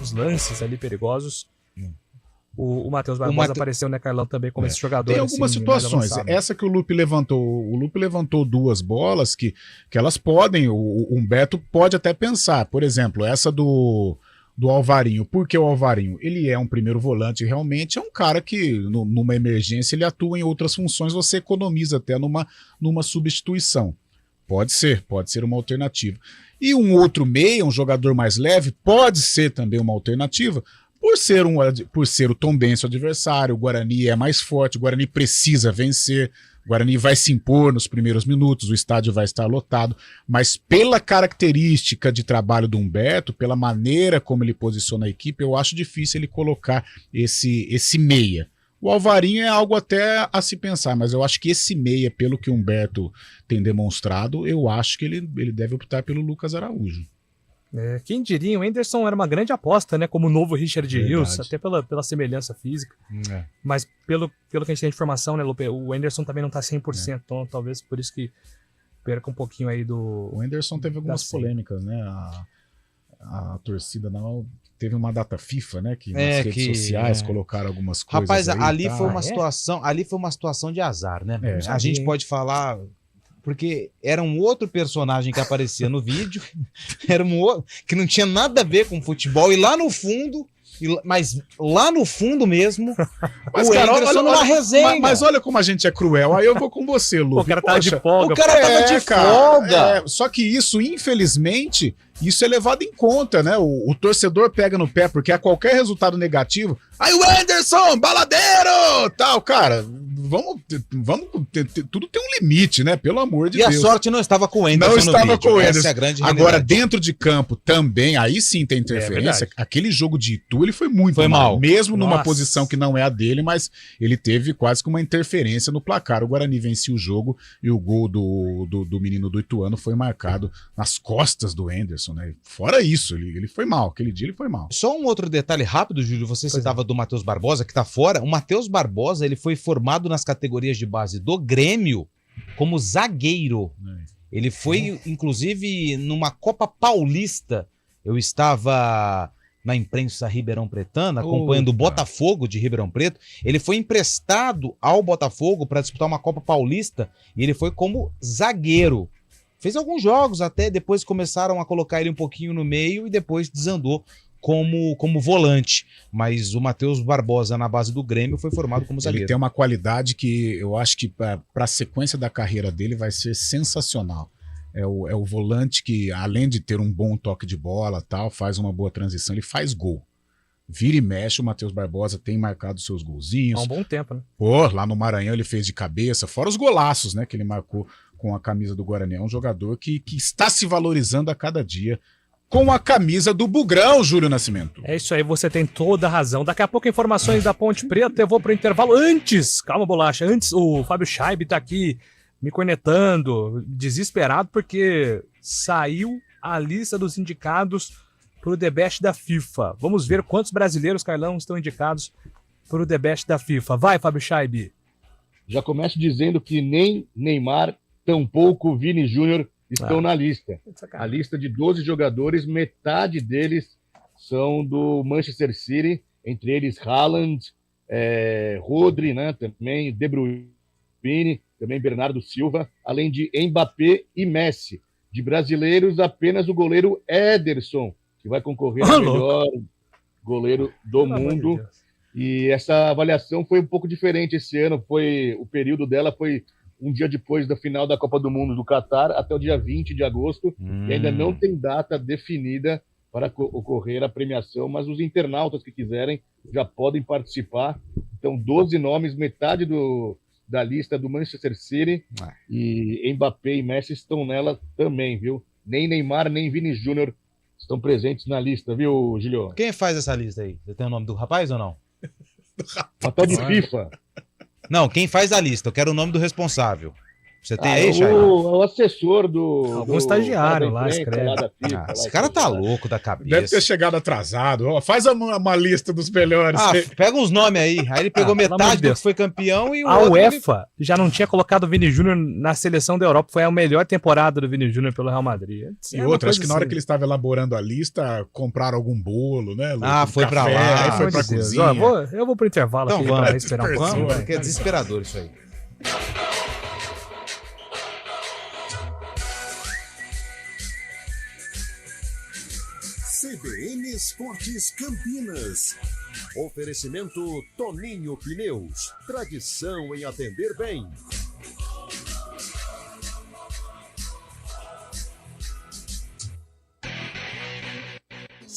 Os lances ali perigosos. O Matheus Barbosa apareceu, né, Carlão, também como esse jogador. Tem algumas situações. Essa que o Lupe levantou 2 bolas que elas podem, o Humberto pode até pensar. Por exemplo, essa do Alvarinho. Por que o Alvarinho? Ele é um primeiro volante, realmente é um cara que numa emergência ele atua em outras funções, você economiza até numa substituição. Pode ser uma alternativa. E um outro meia, um jogador mais leve, pode ser também uma alternativa, por ser o Tombense adversário, o Guarani é mais forte, o Guarani precisa vencer, o Guarani vai se impor nos primeiros minutos, o estádio vai estar lotado, mas pela característica de trabalho do Humberto, pela maneira como ele posiciona a equipe, eu acho difícil ele colocar esse meia. O Alvarinho é algo até a se pensar, mas eu acho que esse meia, pelo que o Humberto tem demonstrado, eu acho que ele deve optar pelo Lucas Araújo. Quem diria, o Anderson era uma grande aposta, né? Como o novo Richard Rios, até pela semelhança física. Mas pelo que a gente tem de informação, né, Lupe, o Anderson também não tá 100%, então talvez por isso que perca um pouquinho aí do... O Anderson teve algumas polêmicas, né? A torcida não... Teve uma data FIFA, né? Que nas redes sociais colocaram algumas coisas. Rapaz, aí, ali foi uma situação de azar, né? A gente pode falar... Porque era um outro personagem que aparecia no vídeo, era um outro, que não tinha nada a ver com futebol, e lá no fundo, mesmo, mas, o cara, Anderson numa resenha. Mas olha como a gente é cruel, aí eu vou com você, Lu. O cara tava de folga. O cara tava de folga. Só que isso, infelizmente, isso é levado em conta, né? O torcedor pega no pé, porque a qualquer resultado negativo, aí o Anderson, baladeiro, tal, cara, vamos tudo tem um limite, né? Pelo amor de Deus. E a sorte não estava com o Anderson. Não estava com o Anderson. Essa é a grande Agora, realidade. dentro de campo também, aí sim tem interferência. Aquele jogo de Itu, ele foi muito mal. Mesmo numa posição que não é a dele, mas ele teve quase que uma interferência no placar. O Guarani vencia o jogo e o gol do menino do Ituano foi marcado nas costas do Anderson, né? Fora isso, ele foi mal. Aquele dia ele foi mal. Só um outro detalhe rápido, Júlio, você citava do Matheus Barbosa, que tá fora. O Matheus Barbosa, ele foi formado nas categorias de base do Grêmio como zagueiro. Ele foi, inclusive, numa Copa Paulista. Eu estava na imprensa ribeirão-pretana, acompanhando o Botafogo de Ribeirão Preto. Ele foi emprestado ao Botafogo para disputar uma Copa Paulista e ele foi como zagueiro. Fez alguns jogos até, depois começaram a colocar ele um pouquinho no meio e depois desandou como volante. Mas o Matheus Barbosa, na base do Grêmio, foi formado como zagueiro. Ele tem uma qualidade que eu acho que para a sequência da carreira dele vai ser sensacional. É o volante que, além de ter um bom toque de bola, tal, faz uma boa transição, ele faz gol. Vira e mexe, o Matheus Barbosa tem marcado seus golzinhos. Há um bom tempo, né? Lá no Maranhão ele fez de cabeça, fora os golaços, né, que ele marcou com a camisa do Guarani. É um jogador que está se valorizando a cada dia com a camisa do Bugrão, Júlio Nascimento. É isso aí, você tem toda a razão. Daqui a pouco informações da Ponte Preta, eu vou pro intervalo. Calma, Bolacha, antes o Fábio Scheib tá aqui me cornetando, desesperado, porque saiu a lista dos indicados pro The Best da FIFA. Vamos ver quantos brasileiros, Carlão, estão indicados pro The Best da FIFA. Vai, Fábio Scheib. Já começo dizendo que nem Neymar, tampouco Vini Júnior estão na lista. A lista de 12 jogadores, metade deles são do Manchester City, entre eles Haaland, Rodri, né, também De Bruyne, também Bernardo Silva, além de Mbappé e Messi. De brasileiros, apenas o goleiro Ederson, que vai concorrer ao melhor goleiro do mundo. E essa avaliação foi um pouco diferente esse ano. O período dela foi um dia depois da final da Copa do Mundo do Catar, até o dia 20 de agosto, e ainda não tem data definida para ocorrer a premiação, mas os internautas que quiserem já podem participar. Então, 12 nomes, metade da lista do Manchester City, e Mbappé e Messi estão nela também, viu? Nem Neymar, nem Vini Júnior estão presentes na lista, viu, Gilio? Quem faz essa lista aí? Você tem o nome do rapaz ou não? Papel de FIFA. Não, quem faz a lista? Eu quero o nome do responsável. Você tem aí, Chay? O assessor do... Algum estagiário lá imprensa, escreve. lá da FIFA, Esse cara tá louco da cabeça. Deve ter chegado atrasado. Ó, faz uma lista dos melhores. Pega uns nomes aí. Aí ele pegou metade do que foi campeão e o A outro UEFA já não tinha colocado o Vini Júnior na seleção da Europa. Foi a melhor temporada do Vini Júnior pelo Real Madrid. E outra, acho que na hora que ele estava elaborando a lista, compraram algum bolo, né? foi pra lá. Aí foi pra cozinha. Eu vou pro intervalo aqui pra esperar um pouco. Vamos, porque é desesperador isso aí. CBN Esportes Campinas. Oferecimento Toninho Pneus. Tradição em atender bem.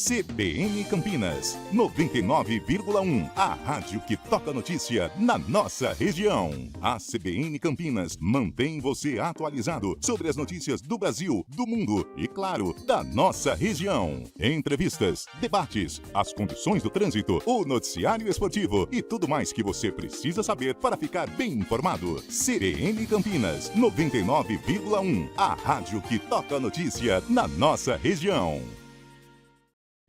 CBN Campinas, 99,1. A rádio que toca notícia na nossa região. A CBN Campinas mantém você atualizado sobre as notícias do Brasil, do mundo e, claro, da nossa região. Entrevistas, debates, as condições do trânsito, o noticiário esportivo e tudo mais que você precisa saber para ficar bem informado. CBN Campinas, 99,1. A rádio que toca notícia na nossa região.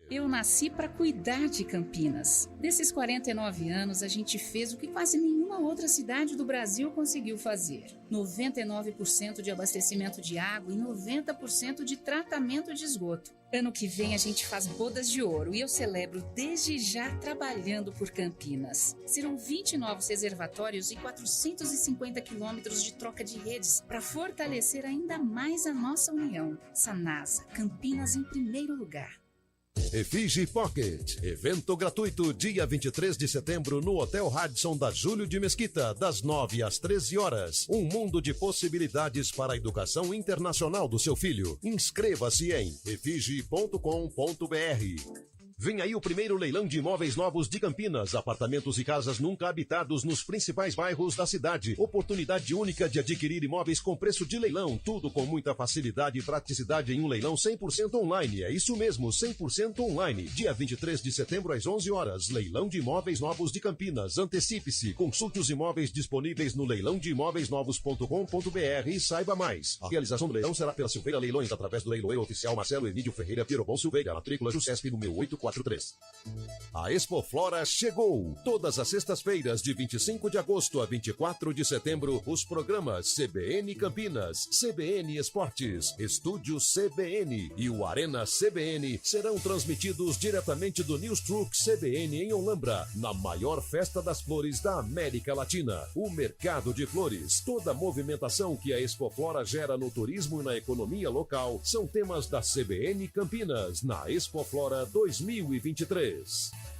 Eu nasci para cuidar de Campinas. Nesses 49 anos, a gente fez o que quase nenhuma outra cidade do Brasil conseguiu fazer. 99% de abastecimento de água e 90% de tratamento de esgoto. Ano que vem a gente faz bodas de ouro e eu celebro desde já trabalhando por Campinas. Serão 20 novos reservatórios e 450 quilômetros de troca de redes para fortalecer ainda mais a nossa união. Sanasa, Campinas em primeiro lugar. Efige Pocket, evento gratuito dia 23 de setembro no Hotel Radisson da Júlio de Mesquita, das 9 às 13 horas. Um mundo de possibilidades para a educação internacional do seu filho. Inscreva-se em efige.com.br. Vem aí o primeiro leilão de imóveis novos de Campinas, apartamentos e casas nunca habitados nos principais bairros da cidade. Oportunidade única de adquirir imóveis com preço de leilão, tudo com muita facilidade e praticidade em um leilão 100% online. É isso mesmo, 100% online. Dia 23 de setembro às 11 horas, leilão de imóveis novos de Campinas. Antecipe-se, consulte os imóveis disponíveis no leilãodeimóveisnovos.com.br e saiba mais. A realização do leilão será pela Silveira Leilões, através do leiloeiro oficial Marcelo Emílio Ferreira Pirobon Silveira, matrícula Jusesp número 843. A Expoflora chegou! Todas as sextas-feiras, de 25 de agosto a 24 de setembro, os programas CBN Campinas, CBN Esportes, Estúdio CBN e o Arena CBN serão transmitidos diretamente do News Truck CBN em Olambra, na maior festa das flores da América Latina, o Mercado de Flores. Toda a movimentação que a Expoflora gera no turismo e na economia local são temas da CBN Campinas, na Expoflora 2023.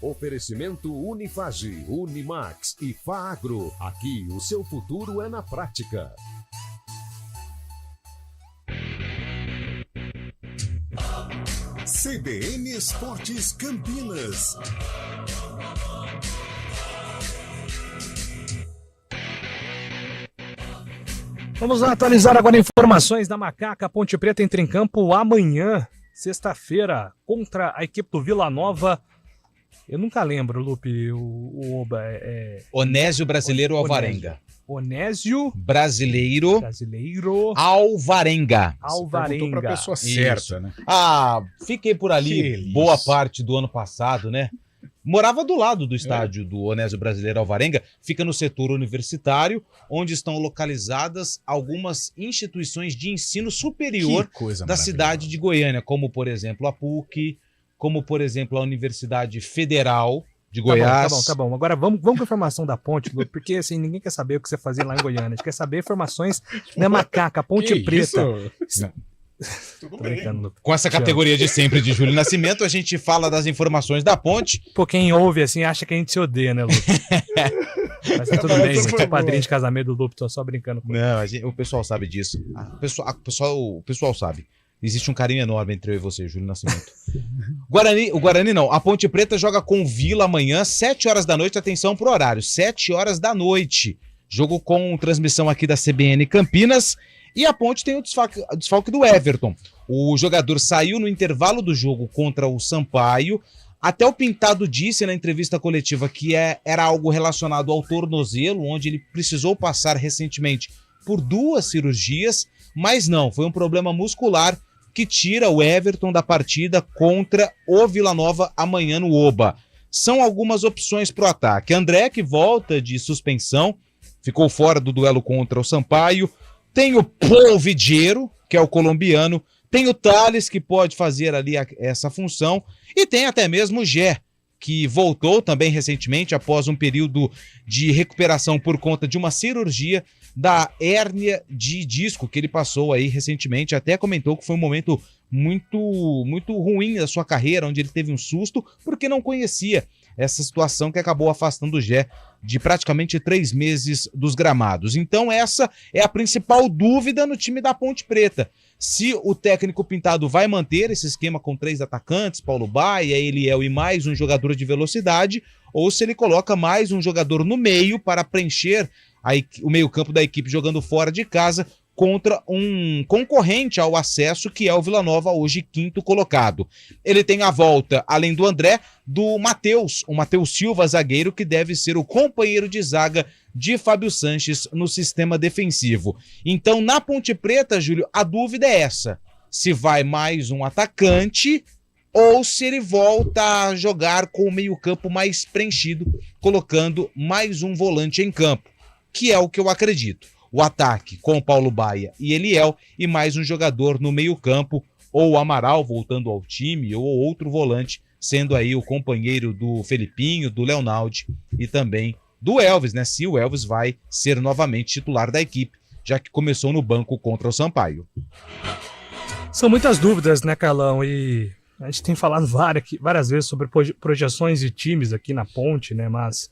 Oferecimento Unifage, Unimax e Faagro. Aqui o seu futuro é na prática. CBN Esportes Campinas. Vamos lá atualizar agora informações da Macaca. Ponte Preta entra em campo amanhã, sexta-feira, contra a equipe do Vila Nova. Eu nunca lembro, Lupe, o Oba. Onésio Brasileiro Alvarenga. Onésio Brasileiro Alvarenga. Perguntou pra pessoa certa, né? Fiquei por ali boa parte do ano passado, né? Morava do lado do estádio do Onésio Brasileiro Alvarenga, fica no setor universitário, onde estão localizadas algumas instituições de ensino superior da cidade de Goiânia, como, por exemplo, a PUC, como, por exemplo, a Universidade Federal de Goiás. Tá bom. Agora vamos com a informação da Ponte, Lu, porque assim, ninguém quer saber o que você fazia lá em Goiânia. A gente quer saber informações da Macaca, Ponte Preta. Tudo bem. Com essa categoria de sempre de Júlio Nascimento, a gente fala das informações da Ponte. Pô, quem ouve assim acha que a gente se odeia, né, Lupe? Mas tá tudo bem, gente. É padrinho de casamento do Lupe, tô só brincando com ele. Não, o pessoal sabe disso. O pessoal sabe. Existe um carinho enorme entre eu e você, Júlio Nascimento. O Guarani não. A Ponte Preta joga com o Vila amanhã, 7 horas da noite. Atenção pro horário, 7 horas da noite. Jogo com transmissão aqui da CBN Campinas. E a Ponte tem o desfalque do Everton. O jogador saiu no intervalo do jogo contra o Sampaio. Até o Pintado disse na entrevista coletiva que era algo relacionado ao tornozelo, onde ele precisou passar recentemente por 2 cirurgias, mas não, foi um problema muscular que tira o Everton da partida contra o Vila Nova amanhã no Oba. São algumas opções para o ataque. André, que volta de suspensão, ficou fora do duelo contra o Sampaio. Tem o Polvidiero, que é o colombiano. Tem o Thales, que pode fazer ali essa função. E tem até mesmo o Gé, que voltou também recentemente após um período de recuperação por conta de uma cirurgia da hérnia de disco que ele passou aí recentemente. Até comentou que foi um momento muito ruim da sua carreira, onde ele teve um susto porque não conhecia essa situação que acabou afastando o Gé de praticamente 3 meses dos gramados. Então essa é a principal dúvida no time da Ponte Preta. Se o técnico Pintado vai manter esse esquema com 3 atacantes, Paulo Baia, Eliel e mais um jogador de velocidade, ou se ele coloca mais um jogador no meio para preencher o meio-campo da equipe jogando fora de casa contra um concorrente ao acesso, que é o Vila Nova, hoje 5º colocado. Ele tem a volta, além do André, do Matheus, o Matheus Silva, zagueiro, que deve ser o companheiro de zaga de Fábio Sanches no sistema defensivo. Então, na Ponte Preta, Júlio, a dúvida é essa: se vai mais um atacante ou se ele volta a jogar com o meio-campo mais preenchido, colocando mais um volante em campo, que é o que eu acredito. O ataque com Paulo Baia e Eliel e mais um jogador no meio-campo, ou o Amaral voltando ao time, ou outro volante, sendo aí o companheiro do Felipinho, do Leonaldi e também do Elvis, né? Se o Elvis vai ser novamente titular da equipe, já que começou no banco contra o Sampaio. São muitas dúvidas, né, Carlão? E a gente tem falado várias vezes sobre projeções de times aqui na Ponte, né? Mas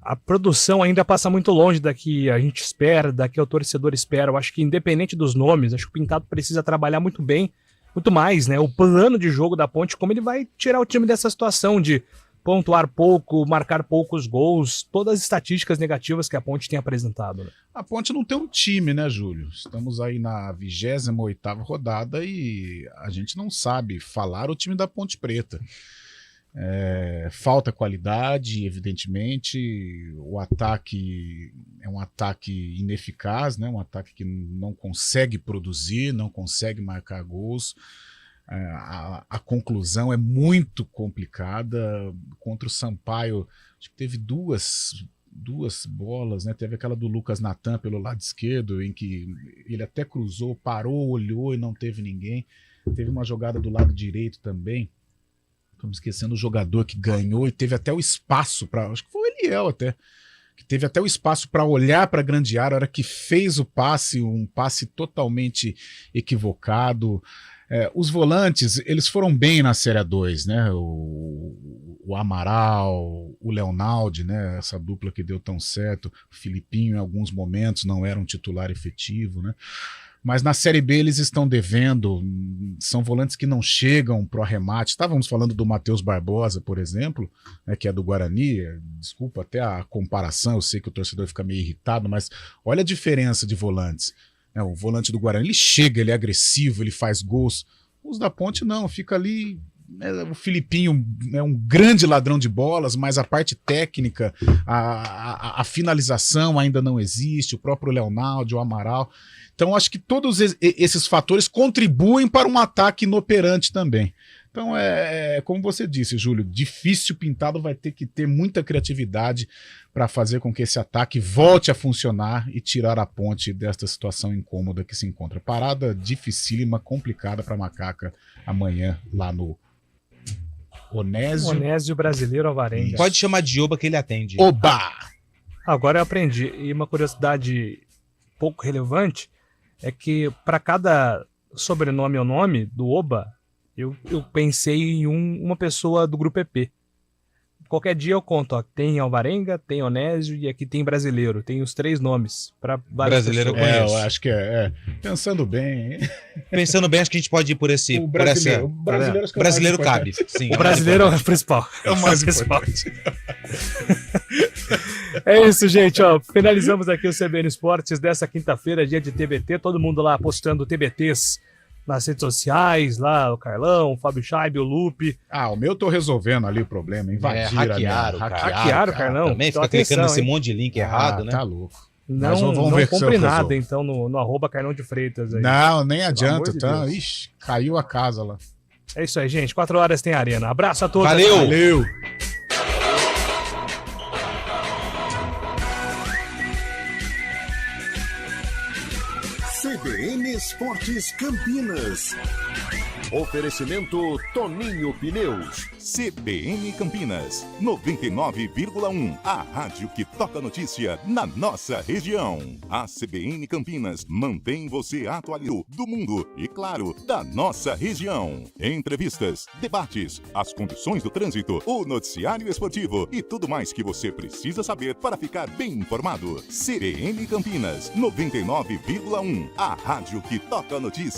a produção ainda passa muito longe da que a gente espera, da que o torcedor espera. Eu acho que, independente dos nomes, acho que o Pintado precisa trabalhar muito bem, muito mais, né? O plano de jogo da Ponte, como ele vai tirar o time dessa situação de pontuar pouco, marcar poucos gols, todas as estatísticas negativas que a Ponte tem apresentado. Né? A Ponte não tem um time, né, Júlio? Estamos aí na 28ª rodada e a gente não sabe falar o time da Ponte Preta. Falta qualidade, evidentemente. O ataque é um ataque ineficaz, né? Um ataque que não consegue produzir, não consegue marcar gols. A conclusão é muito complicada. Contra o Sampaio, acho que teve duas bolas, né? Teve aquela do Lucas Natan pelo lado esquerdo, em que ele até cruzou, parou, olhou e não teve ninguém. Teve uma jogada do lado direito também. Estamos esquecendo o jogador que ganhou e teve até o espaço para. Acho que foi o Eliel até. Que teve até o espaço para olhar para a grande área, a hora que fez o passe, um passe totalmente equivocado. Os volantes, eles foram bem na Série 2, né? O Amaral, o Leonaldi, né? Essa dupla que deu tão certo. O Filipinho, em alguns momentos, não era um titular efetivo, né? Mas na Série B eles estão devendo, são volantes que não chegam pro arremate. Estávamos falando do Matheus Barbosa, por exemplo, né, que é do Guarani. Desculpa até a comparação, eu sei que o torcedor fica meio irritado, mas olha a diferença de volantes. O volante do Guarani, ele chega, ele é agressivo, ele faz gols. Os da Ponte não, fica ali. O Filipinho é um grande ladrão de bolas, mas a parte técnica, a finalização ainda não existe. O próprio Leonaldi, o Amaral. Então, acho que todos esses fatores contribuem para um ataque inoperante também. Então, como você disse, Júlio, difícil. Pintado vai ter que ter muita criatividade para fazer com que esse ataque volte a funcionar e tirar a Ponte desta situação incômoda que se encontra. Parada dificílima, complicada para a Macaca amanhã lá no Onésio Brasileiro Alvarenga. Pode chamar de Oba que ele atende. Oba! Agora eu aprendi. E uma curiosidade pouco relevante é que para cada sobrenome ou nome do Oba, eu pensei em uma pessoa do Grupo EP. Qualquer dia eu conto, ó, tem Alvarenga, tem Onésio e aqui tem brasileiro. Tem os 3 nomes para Brasileiro eu conheço. Eu acho que pensando bem. Pensando bem, acho que a gente pode ir por esse. O brasileiro, brasileiro cabe. Sim, o brasileiro é o principal. É o mais importante. É isso, gente. Ó, finalizamos aqui o CBN Esportes dessa quinta-feira, dia de TBT. Todo mundo lá postando TBTs nas redes sociais, lá o Carlão, o Fábio Scheib, o Lupe. O meu tô resolvendo ali o problema, hackearam o Carlão. Também fica clicando nesse monte de link errado, né? Tá louco. Não compre nada, então, no @Carlão de Freitas. Aí. Não, nem adianta. Tá? Ixi, caiu a casa lá. É isso aí, gente. 4 horas tem arena. Abraço a todos. Valeu! CBN Esportes Campinas. Oferecimento Toninho Pneus. CBN Campinas, 99,1. A rádio que toca notícia na nossa região. A CBN Campinas mantém você atualizado do mundo e, claro, da nossa região. Entrevistas, debates, as condições do trânsito, o noticiário esportivo e tudo mais que você precisa saber para ficar bem informado. CBN Campinas, 99,1. A rádio que toca notícia.